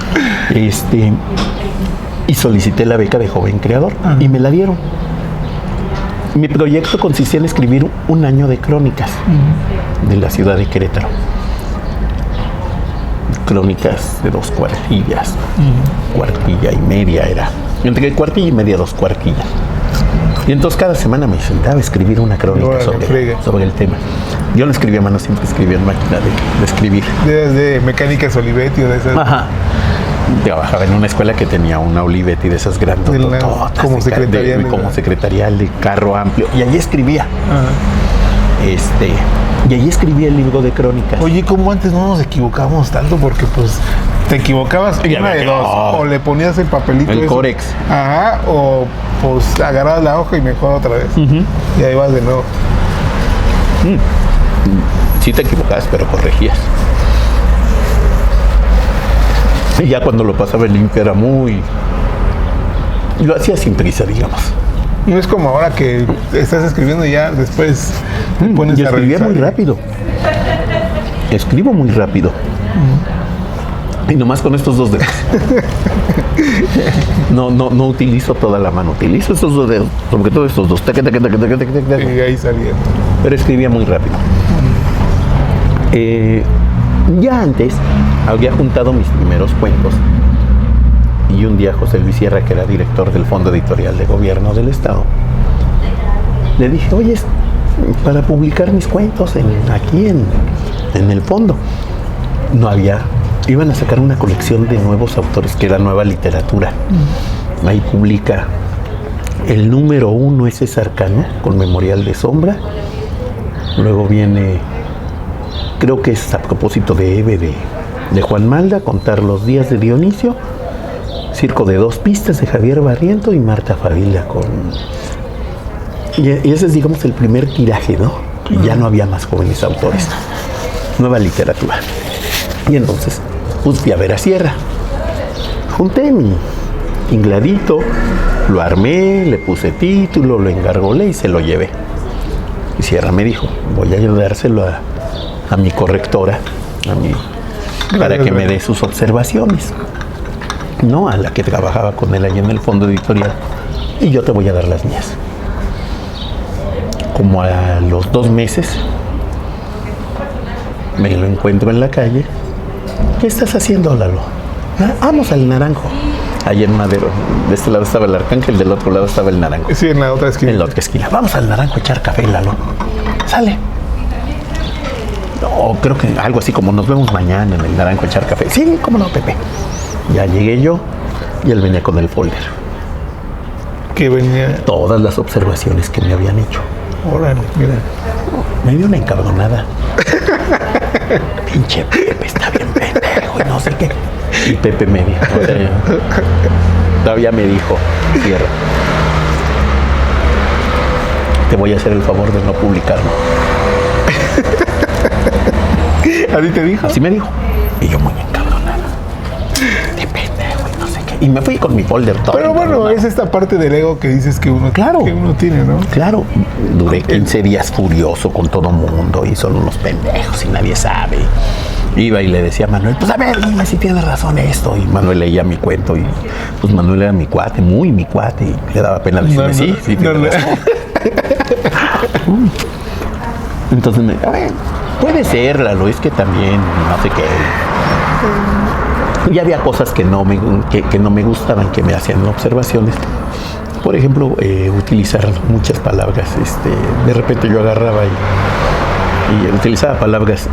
Y solicité la beca de joven creador y me la dieron. Mi proyecto consistía en escribir un año de crónicas de la ciudad de Querétaro. Crónicas de 2 cuartillas, cuartilla y media era. Entre cuartilla y media, 2 cuartillas. Y entonces cada semana me sentaba a escribir una crónica sobre el tema. Yo no escribía a mano, siempre escribía en máquina de escribir. De Mecánicas Olivetti o de esas. Ajá. Trabajaba en una escuela que tenía una Olivetti de esas grandes. Como secretarial. Como secretarial de carro amplio. Y allí escribía. Ajá. Y allí escribía el libro de crónicas. Oye, ¿cómo antes no nos equivocábamos tanto? Porque pues te equivocabas una de dos. O le ponías el papelito. El Corex. Ajá. O pues agarrabas la hoja y mejor otra vez. Y ahí vas de nuevo. Sí te equivocabas, pero corregías. Y ya cuando lo pasaba el limpio era lo hacía sin prisa, digamos. No es como ahora que estás escribiendo y ya después te pones a revisar. Muy rápido. Escribo muy rápido. Y nomás con estos 2 dedos. No utilizo toda la mano, utilizo estos 2 dedos, sobre todo estos 2. Y ahí salía. Pero escribía muy rápido. Ya antes había juntado mis primeros cuentos. Y un día José Luis Sierra, que era director del Fondo Editorial de Gobierno del Estado, le dije, oye, para publicar mis cuentos aquí en el fondo. No había, iban a sacar una colección de nuevos autores, que era Nueva Literatura. Ahí publica el número 1 es César Cano, con Memorial de Sombra. Luego viene, creo que es a propósito de Eve, de Juan Malda, Contar los días de Dionisio. Circo de 2 pistas de Javier Barriento y Marta Favila y ese es, digamos, el primer tiraje, ¿no? Y ya no había más jóvenes autores. Nueva Literatura. Y entonces, pues fui a ver a Sierra. Junté mi tingladito, lo armé, le puse título, lo engargolé y se lo llevé. Y Sierra me dijo, voy a ayudárselo a mi correctora, para que me dé sus observaciones. No, a la que trabajaba con él allí en el fondo editorial, y yo te voy a dar las mías. Como a los 2 meses me lo encuentro en la calle. ¿Qué estás haciendo, Lalo? Vamos al Naranjo. Allí en Madero, de este lado estaba el Arcángel, del otro lado estaba el Naranjo. Sí, en la otra esquina. En la otra esquina. Vamos al Naranjo a echar café, Lalo. Sale. No, creo que algo así como nos vemos mañana en el Naranjo a echar café. Sí, cómo no, Pepe. Ya llegué yo y él venía con el folder. ¿Qué venía? Todas las observaciones que me habían hecho. Órale, mira. Me dio una encabronada. Pinche Pepe, está bien pendejo y no sé qué. Y Pepe me dijo, todavía me dijo, Sierra, te voy a hacer el favor de no publicarlo. ¿Así te dijo? Así me dijo. Y yo muy encabronado. Qué pendejo y no sé qué. Y me fui con mi folder todo. Pero bueno, es esta parte del ego que dices que uno, claro, que uno tiene, ¿no? Claro. Duré 15 días furioso con todo mundo y son unos pendejos y nadie sabe. Iba y le decía a Manuel, pues a ver, dime si tiene razón esto. Y Manuel leía mi cuento y pues Manuel era mi cuate, muy mi cuate. Y le daba pena decirme, sí, tiene razón. Entonces me dijo, puede ser, Lalo, es que también, no sé qué. Y había cosas que no me gustaban, que me hacían observaciones. Por ejemplo, utilizar muchas palabras. De repente yo agarraba y utilizaba palabras,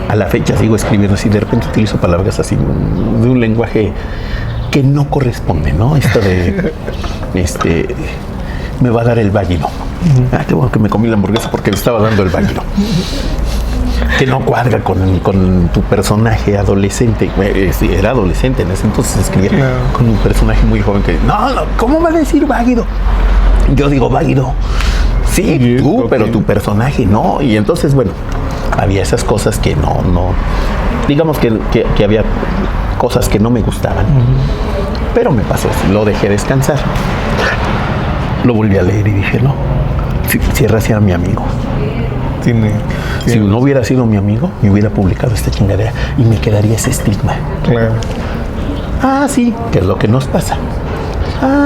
a la fecha sigo escribiendo así, de repente utilizo palabras así, de un lenguaje que no corresponde, ¿no? Esto de, me va a dar el váguido. Qué bueno que me comí la hamburguesa porque me estaba dando el váguido. Que no cuadra con tu personaje adolescente. Era adolescente, en ese entonces escribía con un personaje muy joven que, no, ¿cómo va a decir váguido? Yo digo váguido. Sí, tú, pero tu personaje no. Y entonces, bueno, había esas cosas que no, digamos que había cosas que no me gustaban. Pero me pasó, lo dejé descansar. Lo volví a leer y dije, no, Sierra era mi amigo. Si no hubiera sido mi amigo, me hubiera publicado esta chingadera y me quedaría ese estigma. Claro. Sí, que es lo que nos pasa.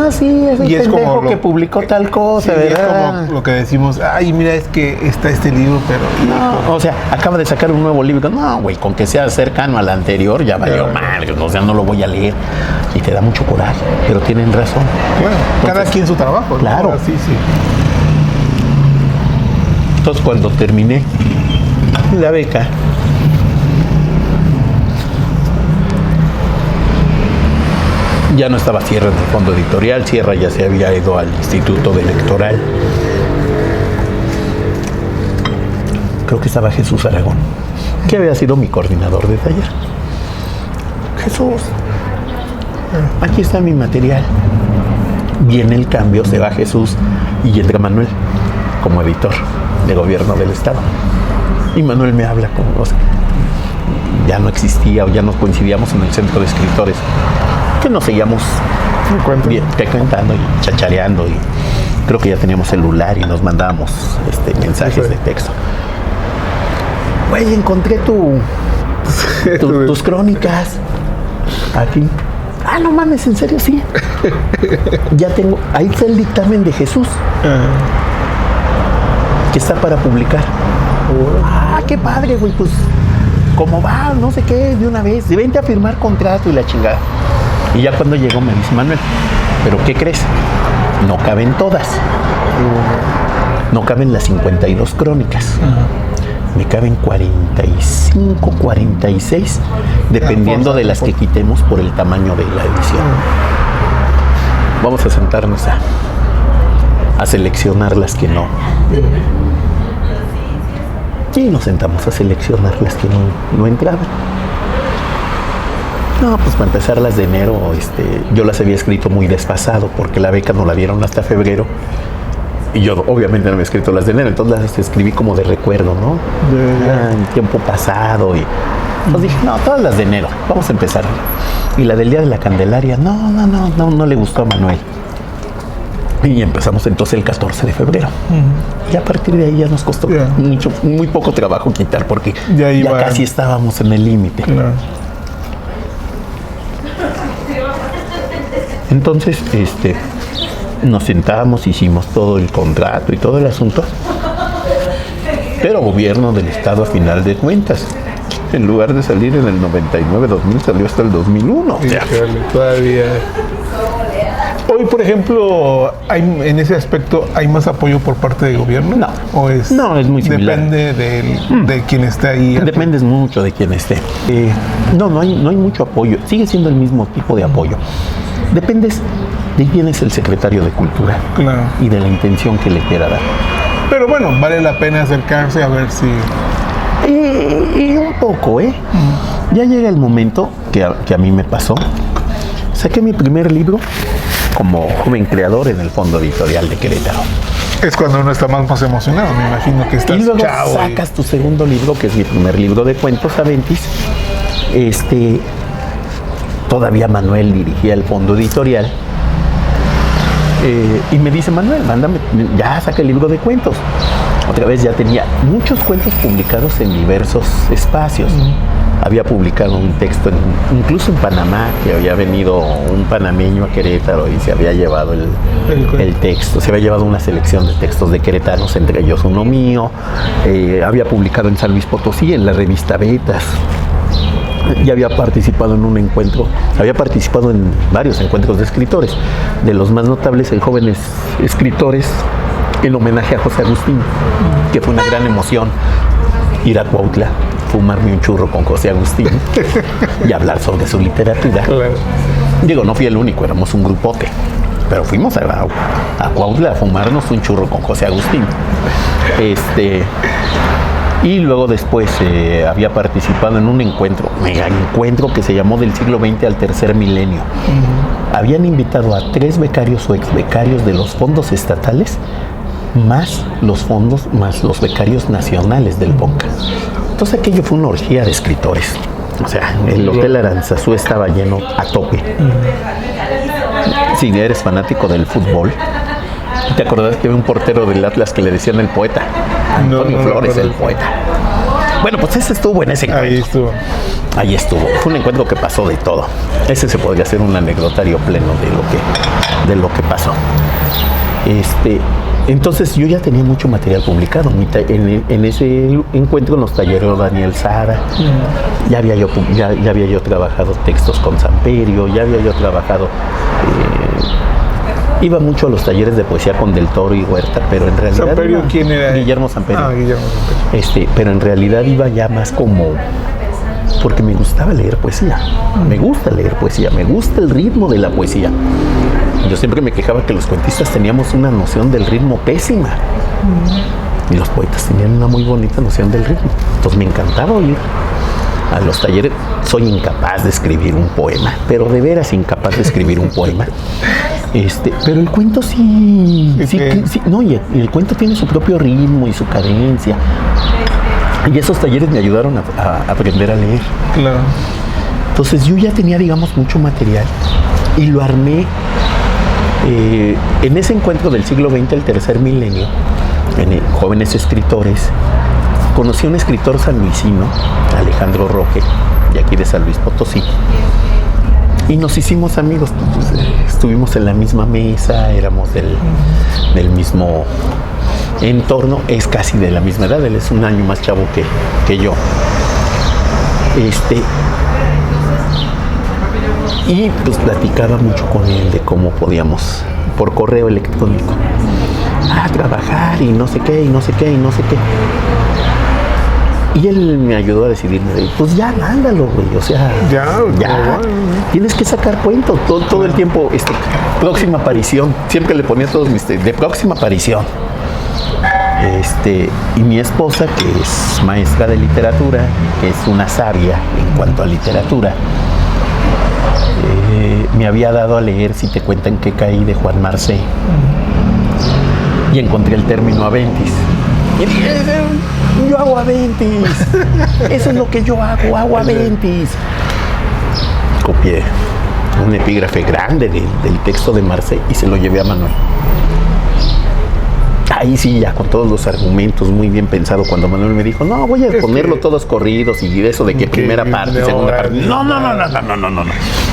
Sí, es el pendejo que publicó tal cosa, ¿verdad? Es como lo que decimos, ay, mira, es que está este libro, pero... No, o sea, acaba de sacar un nuevo libro. No, güey, con que sea cercano al anterior, ya valió mal. O sea, no lo voy a leer. Y te da mucho coraje, pero tienen razón. Bueno, cada quien su trabajo, ¿no? Claro. Sí. Entonces, cuando terminé la beca, ya no estaba Sierra en el fondo editorial. Sierra ya se había ido al Instituto Electoral. Creo que estaba Jesús Aragón, que había sido mi coordinador de taller. Jesús, aquí está mi material. Viene el cambio, se va Jesús y entra Manuel como editor de gobierno del estado. Y Manuel me habla como, o sea, ya no existía o ya no coincidíamos en el centro de escritores, que nos seguíamos frecuentando y chachareando, y creo que ya teníamos celular y nos mandábamos mensajes de texto. Güey, encontré tus crónicas aquí. No mames, en serio, sí. Ya tengo, ahí está el dictamen de Jesús, que está para publicar. Qué padre, güey, pues, ¿cómo va? No sé qué, de una vez, vente a firmar contrato y la chingada. Y ya cuando llegó me dice, Manuel, ¿pero qué crees? No caben todas. No caben las 52 crónicas. Me caben 45, 46, dependiendo de las que quitemos por el tamaño de la edición. Vamos a sentarnos a seleccionar las que no. Y nos sentamos a seleccionar las que no entraban. No, pues para empezar, las de enero, yo las había escrito muy desfasado porque la beca no la dieron hasta febrero. Y yo obviamente no había escrito las de enero, entonces las escribí como de recuerdo, ¿no? En tiempo pasado. Y entonces dije, no, todas las de enero, vamos a empezar. Y la del Día de la Candelaria, no le gustó a Manuel. Y empezamos entonces el 14 de febrero. Y a partir de ahí ya nos costó muy poco trabajo quitar, porque ya casi estábamos en el límite. Entonces, nos sentamos, hicimos todo el contrato y todo el asunto. Pero gobierno del estado, a final de cuentas, en lugar de salir en el 99-2000, salió hasta el 2001. Sí, todavía. Hoy, por ejemplo, en ese aspecto, ¿hay más apoyo por parte del gobierno? No. No, es muy similar. Depende de quien esté ahí. Depende mucho de quien esté. No hay mucho apoyo. Sigue siendo el mismo tipo de apoyo. Dependes de quién es el secretario de Cultura. Claro. Y de la intención que le quiera dar. Pero bueno, vale la pena acercarse a ver si... Y un poco, Ya llega el momento que a mí me pasó. Saqué mi primer libro como joven creador en el Fondo Editorial de Querétaro. Es cuando uno está más emocionado, me imagino que estás. Y luego sacas tu segundo libro, que es mi primer libro de cuentos, Aventis. Todavía Manuel dirigía el Fondo Editorial. Y me dice, Manuel, mándame, ya saca el libro de cuentos. Otra vez ya tenía muchos cuentos publicados en diversos espacios. Había publicado un texto, incluso en Panamá, que había venido un panameño a Querétaro y se había llevado el texto. Se había llevado una selección de textos de queretanos, entre ellos uno mío. Había publicado en San Luis Potosí, en la revista Betas. Ya había participado en un encuentro, había participado en varios encuentros de escritores. De los más notables, en Jóvenes Escritores, en homenaje a José Agustín, que fue una gran emoción ir a Cuautla, fumarme un churro con José Agustín y hablar sobre su literatura. Claro. Digo, no fui el único, éramos un grupote, pero fuimos a Cuautla a fumarnos un churro con José Agustín. Y luego después había participado en un mega encuentro que se llamó Del siglo XX al tercer milenio. Habían invitado a 3 becarios o exbecarios de los fondos estatales, más los becarios nacionales del BONCA. Entonces aquello fue una orgía de escritores. O sea, el Hotel Aranzazú estaba lleno a tope. Si eres fanático del fútbol, ¿te acordás que había un portero del Atlas que le decían el poeta? Antonio Flores, el poeta. Bueno, pues ese estuvo en ese encuentro. Ahí estuvo. Fue un encuentro que pasó de todo. Ese se podría hacer un anecdotario pleno de lo que pasó. Entonces yo ya tenía mucho material publicado. En ese encuentro nos talleró Daniel Sara. Ya había yo trabajado textos con Samperio, ya había yo trabajado... Iba mucho a los talleres de poesía con Del Toro y Huerta, pero en realidad... ¿Samperio quién era? Guillermo Samperio. Guillermo Samperio. Pero en realidad iba ya más como... porque me gustaba leer poesía. Me gusta leer poesía, me gusta el ritmo de la poesía. Yo siempre me quejaba que los cuentistas teníamos una noción del ritmo pésima. Y los poetas tenían una muy bonita noción del ritmo. Entonces me encantaba oír a los talleres. Soy incapaz de escribir un poema, pero de veras incapaz de escribir un poema. Pero el cuento sí, no, y el cuento tiene su propio ritmo y su cadencia. Y esos talleres me ayudaron a aprender a leer. Claro. Entonces yo ya tenía, digamos, mucho material y lo armé en ese encuentro del siglo XX al tercer milenio, en jóvenes escritores. Conocí a un escritor sanluisino, Alejandro Roque, de aquí de San Luis Potosí, y nos hicimos amigos. Pues, estuvimos en la misma mesa, éramos del mismo entorno, es casi de la misma edad, él es un año más chavo que yo. Y pues platicaba mucho con él de cómo podíamos, por correo electrónico, trabajar y no sé qué, y no sé qué, y no sé qué. Y él me ayudó a decidirme, pues ya, mándalo, güey, o sea, ya, tienes que sacar cuentos todo el tiempo, próxima aparición, siempre le ponía todos mis, de próxima aparición. Y mi esposa, que es maestra de literatura, que es una sabia en cuanto a literatura, me había dado a leer Si te cuentan que caí, de Juan Marcé, y encontré el término aventis. Y dije, yo hago aventis, eso es lo que yo hago aventis. Copié un epígrafe grande del texto de Marcé y se lo llevé a Manuel. Ahí sí, ya con todos los argumentos muy bien pensado, cuando Manuel me dijo, no, voy a ponerlo todos corridos y eso de que primera parte, segunda parte. No.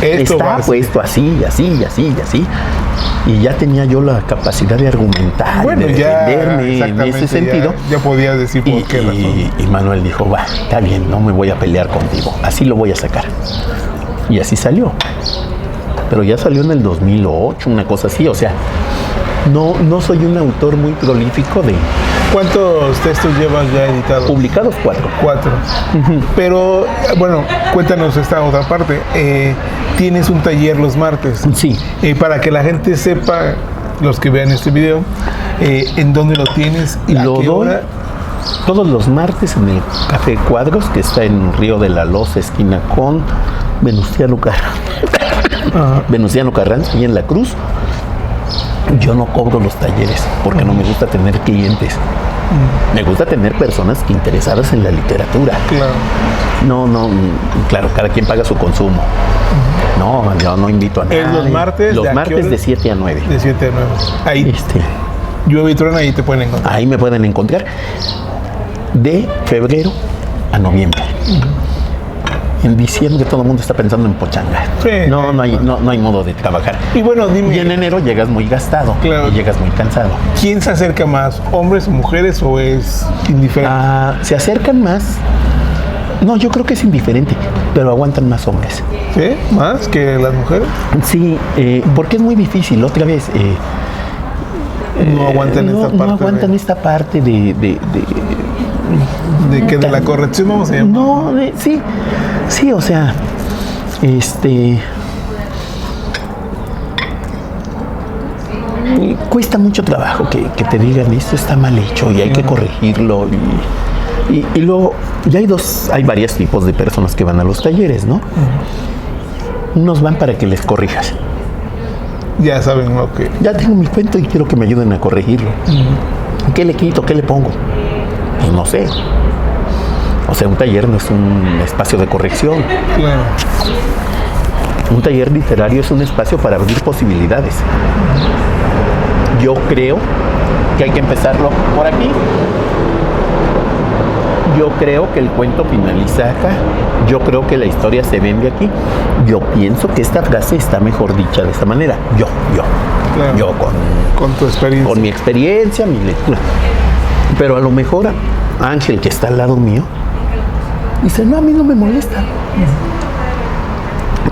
Está puesto así, así, así, así. Y ya tenía yo la capacidad de argumentar, de defenderme en ese sentido. Ya podías decir por qué razón. Y Manuel dijo, va, está bien, no me voy a pelear contigo, así lo voy a sacar. Y así salió. Pero ya salió en el 2008, una cosa así, o sea, no soy un autor muy prolífico de... ¿Cuántos textos llevas ya editados? Publicados 4. 4. Pero, bueno, cuéntanos esta otra parte. Tienes un taller los martes. Sí. Para que la gente sepa, los que vean este video, en dónde lo tienes y a qué hora. Todos los martes en el Café Cuadros, que está en Río de la Loza, esquina con Venustiano Carranza, y en La Cruz. Yo no cobro los talleres porque no me gusta tener clientes. Me gusta tener personas interesadas en la literatura. Claro. Claro, cada quien paga su consumo. No, yo no invito a nadie. ¿Es los martes? Los martes de 7 a 9. De 7 a 9. Ahí. Llueve y truena, ahí te pueden encontrar. Ahí me pueden encontrar. De febrero a noviembre. En diciembre todo el mundo está pensando en pochanga. Sí, no hay modo de trabajar. Y bueno, dime. Y en enero llegas muy gastado. Claro. Y llegas muy cansado. ¿Quién se acerca más? ¿Hombres o mujeres o es indiferente? Se acercan más. No, yo creo que es indiferente, pero aguantan más hombres. ¿Sí? ¿Más que las mujeres? Sí, porque es muy difícil. Otra vez, no aguantan esta parte. No aguantan esta parte de la corrección, vamos a llamar. No, sí, o sea, cuesta mucho trabajo que te digan esto está mal hecho y hay que corregirlo y luego ya hay varios tipos de personas que van a los talleres, ¿no? Unos van para que les corrijas. Ya saben lo que... Ya tengo mi cuento y quiero que me ayuden a corregirlo. ¿Qué le quito? ¿Qué le pongo? Pues no sé. O sea, un taller no es un espacio de corrección. Claro. Un taller literario es un espacio para abrir posibilidades. Yo creo que hay que empezarlo por aquí. Yo creo que el cuento finaliza acá. Yo creo que la historia se vende aquí. Yo pienso que esta frase está mejor dicha de esta manera. Claro. Yo con tu experiencia. Con mi experiencia, mi lectura. Pero a lo mejor Ángel, que está al lado mío, dice, no, a mí no me molesta.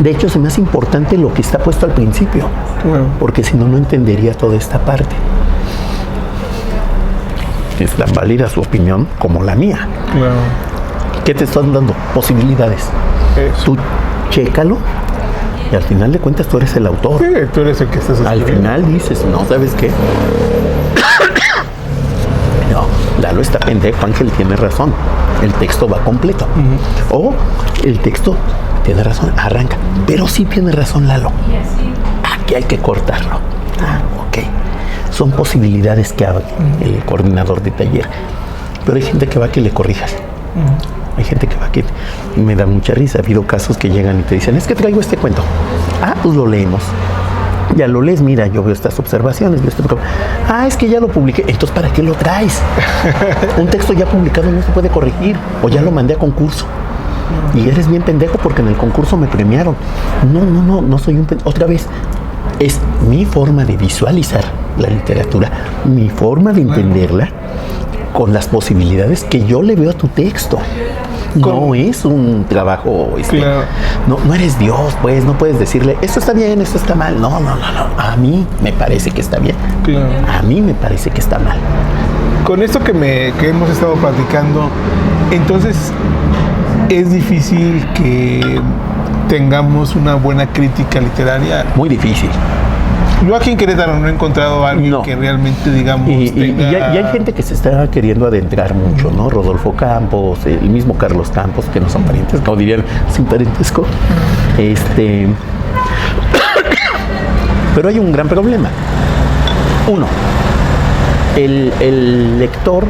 De hecho, se me hace importante lo que está puesto al principio. Claro. Porque si no, no entendería toda esta parte. Es tan válida su opinión como la mía. Claro. ¿Qué te están dando? Posibilidades. Eso. Tú chécalo y al final de cuentas tú eres el autor. Sí, tú eres el que estás escribiendo. Al final dices, no, ¿sabes qué? No, Lalo está pendejo, Ángel tiene razón. El texto va completo. O el texto tiene razón, arranca. Pero sí tiene razón Lalo. Aquí hay que cortarlo. Ok. Son posibilidades que abre el coordinador de taller. Pero hay gente que va a que le corrijas. Hay gente que va a que... Me da mucha risa. Ha habido casos que llegan y te dicen, es que traigo este cuento. Pues lo leemos. Ya lo lees, mira, yo veo estas observaciones, veo este... es que ya lo publiqué. Entonces, ¿para qué lo traes? Un texto ya publicado no se puede corregir. O ya lo mandé a concurso. Y eres bien pendejo porque en el concurso me premiaron. No soy un pendejo. Otra vez, es mi forma de visualizar la literatura, mi forma de entenderla con las posibilidades que yo le veo a tu texto. No es un trabajo, claro. No eres Dios, pues, no puedes decirle, esto está bien, esto está mal. No. A mí me parece que está bien. Claro. A mí me parece que está mal. Con esto que hemos estado platicando, entonces es difícil que tengamos una buena crítica literaria. Muy difícil. Yo aquí en Querétaro no he encontrado a alguien que realmente, digamos, y hay gente que se está queriendo adentrar mucho, ¿no? Rodolfo Campos, el mismo Carlos Campos, que no son parientes, no dirían sin parentesco. Pero hay un gran problema. Uno, el lector,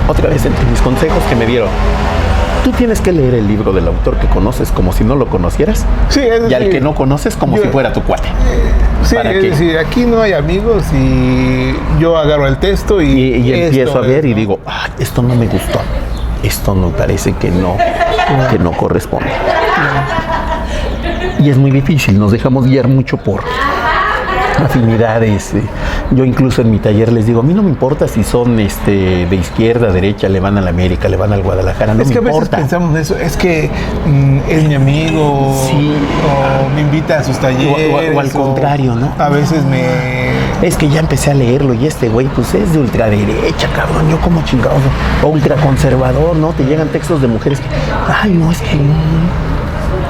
otra vez entre mis consejos que me dieron, tú tienes que leer el libro del autor que conoces como si no lo conocieras. Sí, es decir, y al que no conoces como si fuera tu cuate. Sí, es decir, aquí no hay amigos y yo agarro el texto y empiezo a ver y digo, esto no me gustó. Esto me parece que no corresponde. Y es muy difícil, nos dejamos guiar mucho por afinidades. Yo incluso en mi taller les digo, a mí no me importa si son de izquierda, derecha, le van a la América, le van al Guadalajara, no me importa. Es que a veces pensamos eso, es que es mi amigo, sí, o me invita a sus talleres. O al contrario, ¿no? A veces es que ya empecé a leerlo y güey, pues es de ultraderecha, cabrón, yo como chingado, o ultraconservador, ¿no? Te llegan textos de mujeres que, no, es que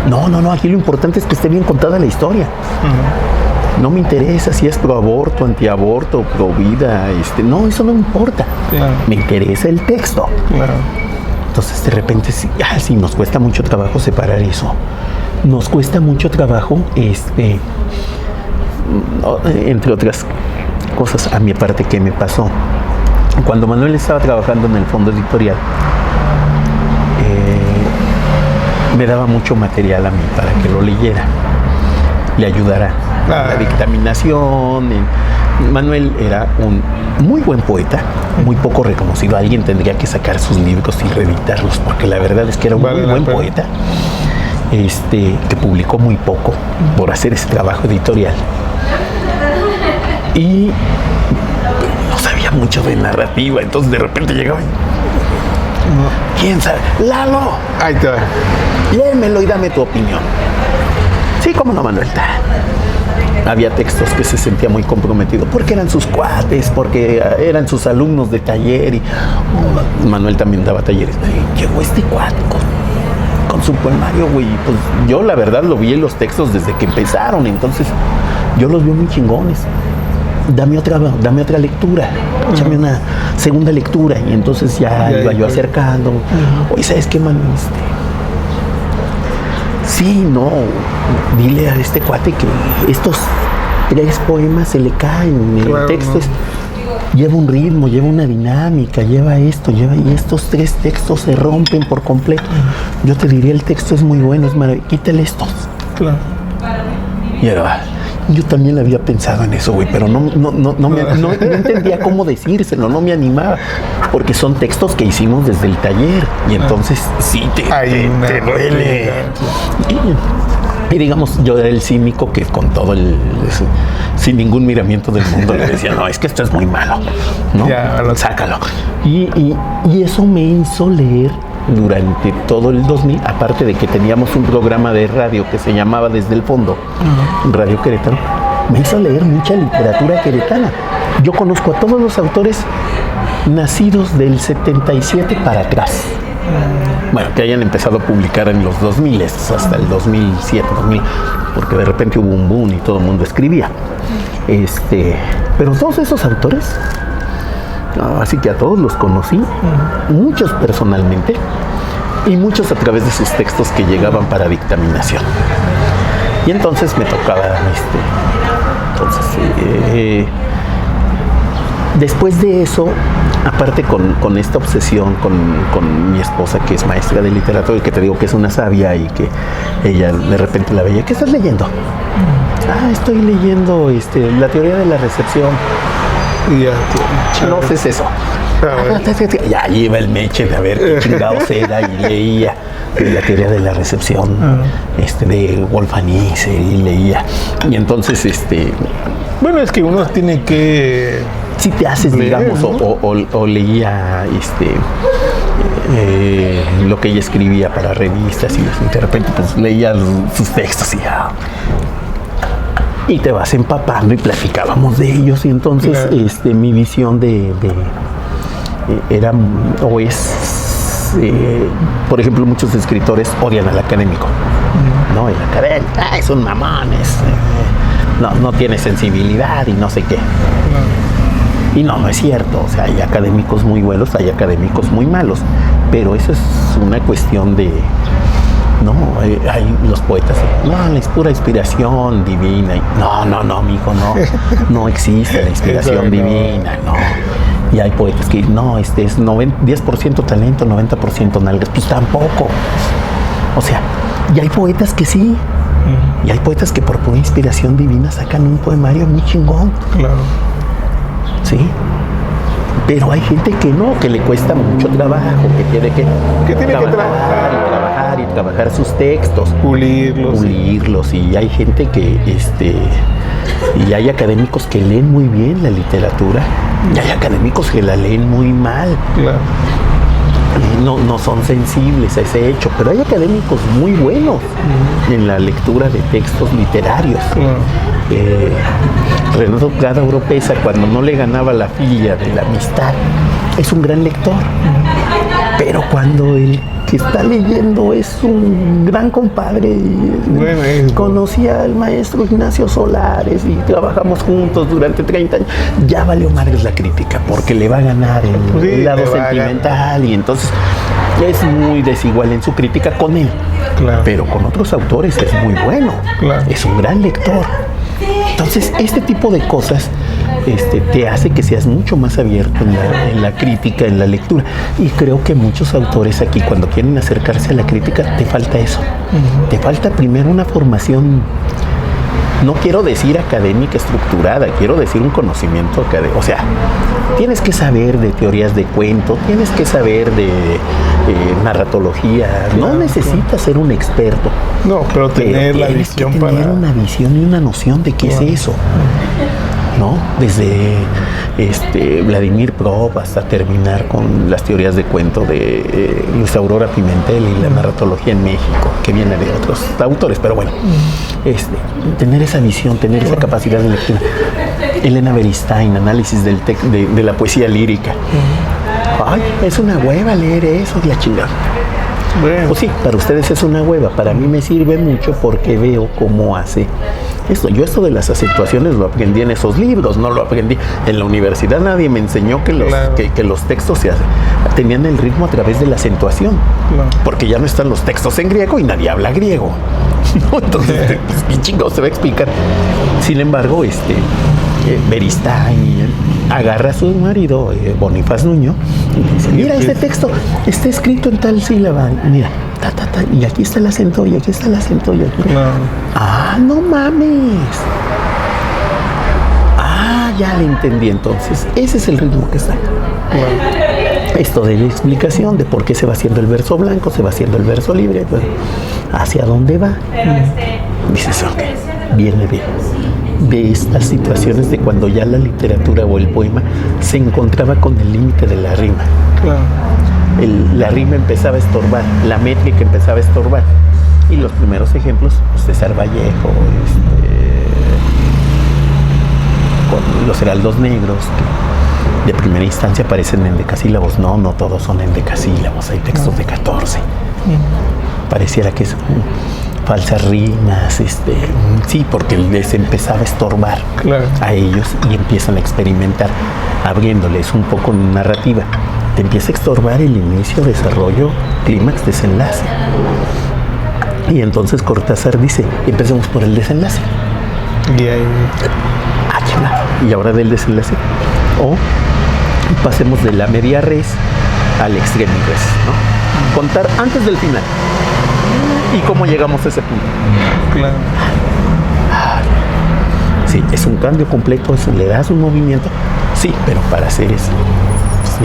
no, aquí lo importante es que esté bien contada la historia. No me interesa si es pro aborto, antiaborto, pro vida, no, eso no me importa. Claro. Me interesa el texto. Claro. Entonces de repente sí, nos cuesta mucho trabajo separar eso. Nos cuesta mucho trabajo, entre otras cosas, a mi parte, ¿qué me pasó? Cuando Manuel estaba trabajando en el fondo editorial, me daba mucho material a mí para que lo leyera, le ayudara a la dictaminación. Manuel era un muy buen poeta, muy poco reconocido. Alguien tendría que sacar sus libros y reeditarlos, porque la verdad es que era un muy buen poeta, que publicó muy poco por hacer ese trabajo editorial. Y no sabía mucho de narrativa, entonces de repente llegaba y, ¿quién sabe? ¡Lalo! Ahí te va. Léemelo y dame tu opinión. Sí, cómo no, Manuel. había textos que se sentía muy comprometido, porque eran sus cuates, porque eran sus alumnos de taller, y Manuel también daba talleres. Llegó este cuate con su poemario, güey, pues yo la verdad lo vi en los textos desde que empezaron, entonces yo los vi muy chingones. Dame otra lectura, échame una segunda lectura, y entonces ya iba yo acercando. Oye, ¿sabes qué, Manuel? Sí, no, dile a este cuate que estos 3 poemas se le caen, el texto lleva un ritmo, lleva una dinámica, lleva esto, y estos 3 textos se rompen por completo. Yo te diría, el texto es muy bueno, es maravilloso, quítale estos. Claro. Y yo también había pensado en eso, güey, pero no entendía cómo decírselo, no me animaba, porque son textos que hicimos desde el taller, y entonces sí te duele. Y digamos, yo era el cínico que con todo sin ningún miramiento del mundo le decía, no, es que esto es muy malo, ¿no? Sácalo. Y eso me hizo leer durante todo el 2000, aparte de que teníamos un programa de radio que se llamaba Desde el Fondo, Radio Querétaro, me hizo leer mucha literatura queretana. Yo conozco a todos los autores nacidos del 77 para atrás. Bueno, que hayan empezado a publicar en los 2000, hasta el 2007, 2000, porque de repente hubo un boom y todo el mundo escribía. Pero todos esos autores, así que a todos los conocí, muchos personalmente y muchos a través de sus textos que llegaban para dictaminación. Y entonces me tocaba, después de eso, aparte con esta obsesión con mi esposa, que es maestra de literatura y que te digo que es una sabia, y que ella de repente la veía, ¿qué estás leyendo? Estoy leyendo la teoría de la recepción. No sé eso. Ya iba el meche de a ver qué chingados era, y leía la teoría de la recepción de Wolf-Anise, y leía. Y entonces bueno, es que uno tiene que, si te haces leer, digamos, ¿no? o leía lo que ella escribía para revistas, y de repente pues leía sus textos, y te vas empapando, y platicábamos de ellos. Y entonces mi visión era o es, por ejemplo, muchos escritores odian al académico, ¿no? El académico es un mamón, no tiene sensibilidad y no sé qué. Y no es cierto. O sea, hay académicos muy buenos, hay académicos muy malos, pero eso es una cuestión de, no, hay los poetas, no, es pura inspiración divina. No, amigo, no existe la inspiración divina, no. Y hay poetas que no, es 10% talento, 90% nalgas, pues tampoco. O sea, y hay poetas que sí, y hay poetas que por pura inspiración divina sacan un poemario muy chingón. Claro. Sí. Pero hay gente que no, que le cuesta mucho trabajo, que tiene que trabajar sus textos, pulirlos, y hay gente que y hay académicos que leen muy bien la literatura, y hay académicos que la leen muy mal. Claro. No son sensibles a ese hecho, pero hay académicos muy buenos en la lectura de textos literarios. Renato Prada Oropesa, cuando no le ganaba la filia de la amistad, es un gran lector, pero cuando el que está leyendo es un gran compadre, conocía al maestro Ignacio Solares y trabajamos juntos durante 30 años, ya valió madres la crítica, porque le va a ganar el lado sentimental, y entonces es muy desigual en su crítica con él. Claro. Pero con otros autores es muy bueno. Claro. Es un gran lector. Entonces, este tipo de cosas te hace que seas mucho más abierto en la crítica, en la lectura. Y creo que muchos autores aquí, cuando quieren acercarse a la crítica, te falta eso. Te falta primero una formación, no quiero decir académica estructurada, quiero decir un conocimiento académico. O sea, tienes que saber de teorías de cuento, tienes que saber de narratología. No necesitas ser un experto. No, pero tener la visión tener una visión y una noción de qué es eso. ¿no? Desde Vladimir Prop hasta terminar con las teorías de cuento de Luis Aurora Pimentel y la narratología en México, que viene de otros autores, pero bueno, tener esa visión, tener esa capacidad de lectura. Elena Beristain, análisis de la poesía lírica. Ay, es una hueva leer eso, la chingada. Bueno. Pues sí, para ustedes es una hueva, para mí me sirve mucho porque veo cómo hace esto. Yo esto de las acentuaciones lo aprendí en esos libros, no lo aprendí en la universidad. Nadie me enseñó que los textos tenían el ritmo a través de la acentuación, porque ya no están los textos en griego y nadie habla griego, ¿no? Entonces, pues, ¿qué chingados se va a explicar? Sin embargo, Beristain agarra a su marido, Bonifaz Nuño, y dice, mira, este texto está escrito en tal sílaba, mira, y aquí está el acento, y aquí está el acento, y aquí. Ah, no mames. Ah, ya le entendí entonces. Ese es el ritmo que está. Esto de la explicación de por qué se va haciendo el verso blanco, se va haciendo el verso libre, pues, hacia dónde va. Dices, ok, viene bien. De estas situaciones de cuando ya la literatura o el poema se encontraba con el límite de la rima. La rima empezaba a estorbar, la métrica empezaba a estorbar. Y los primeros ejemplos, César Vallejo, con los heraldos negros, que de primera instancia aparecen en decasílabos. No todos son en decasílabos, hay textos de 14. Pareciera que es falsas rimas, sí, porque les empezaba a estorbar a ellos y empiezan a experimentar, abriéndoles un poco narrativa. Te empieza a estorbar el inicio, desarrollo, clímax, desenlace. Y entonces Cortázar dice, empecemos por el desenlace. Y ahora del desenlace. O pasemos de la media res al extremo res, ¿no? Contar antes del final. ¿Y cómo llegamos a ese punto? Claro. Sí, es un cambio completo, le das un movimiento. Sí, pero para hacer eso, pues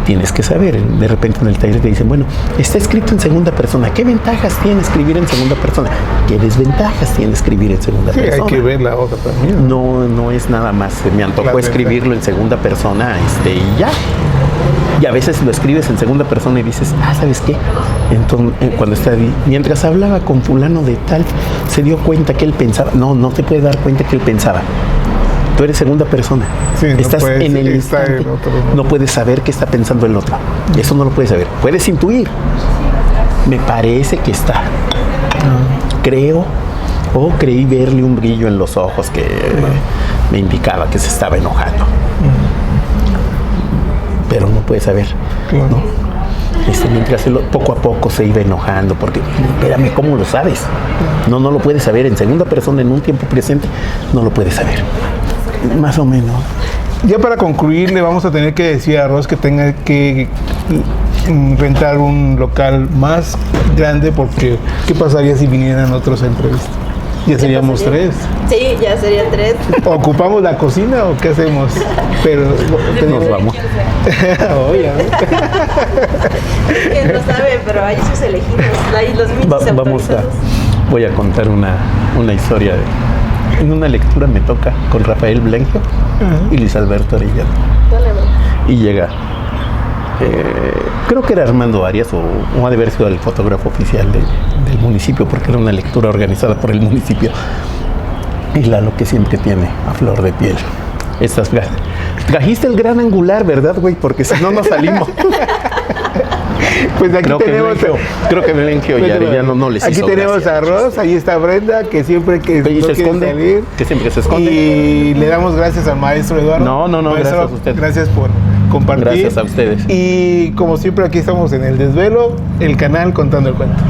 tienes que saber. De repente en el taller te dicen, bueno, está escrito en segunda persona. ¿Qué ventajas tiene escribir en segunda persona? ¿Qué desventajas tiene escribir en segunda persona? Hay que ver la hoja también. No es nada más. Me antojó escribirlo en segunda persona y ya. Y a veces lo escribes en segunda persona y dices, ¿sabes qué? Entonces, cuando mientras hablaba con fulano de tal, se dio cuenta que él pensaba. No te puedes dar cuenta que él pensaba. Tú eres segunda persona. Sí, estás en el instante. No puedes saber qué está pensando el otro. Eso no lo puedes saber. Puedes intuir. Me parece que está. Creí verle un brillo en los ojos que me indicaba que se estaba enojando. Pero no puedes saber, ¿no? Mientras poco a poco se iba enojando, porque, espérame, ¿cómo lo sabes? No lo puedes saber. En segunda persona, en un tiempo presente, no lo puedes saber. Más o menos. Ya para concluir, le vamos a tener que decir a Ros que tenga que rentar un local más grande, porque ¿qué pasaría si vinieran otros a entrevistas? Ya seríamos 3. Sí, ya serían 3. ¿Ocupamos la cocina o qué hacemos? Pero nos vamos. Obviamente. Que no sabe, pero hay sus elegidos. Hay los Voy a contar una historia. En una lectura me toca con Rafael Blenjo y Luis Alberto Arellano. Y llega, creo que era Armando Arias o ha de haber sido el fotógrafo oficial del municipio, porque era una lectura organizada por el municipio. Y Lalo, que siempre tiene a flor de piel estas ganas. Trajiste el gran angular, ¿verdad, güey? Porque si no, no salimos. Pues aquí tenemos. Creo que Melencio ya no les hizo. Aquí tenemos gracia, a Ros, ahí está Brenda, que siempre que se esconde, salir, que siempre se esconde. Y le damos gracias al maestro Eduardo. No, maestro, gracias a usted. Gracias por compartir. Gracias a ustedes. Y como siempre, aquí estamos en El Desvelo, el canal Contando el Cuento.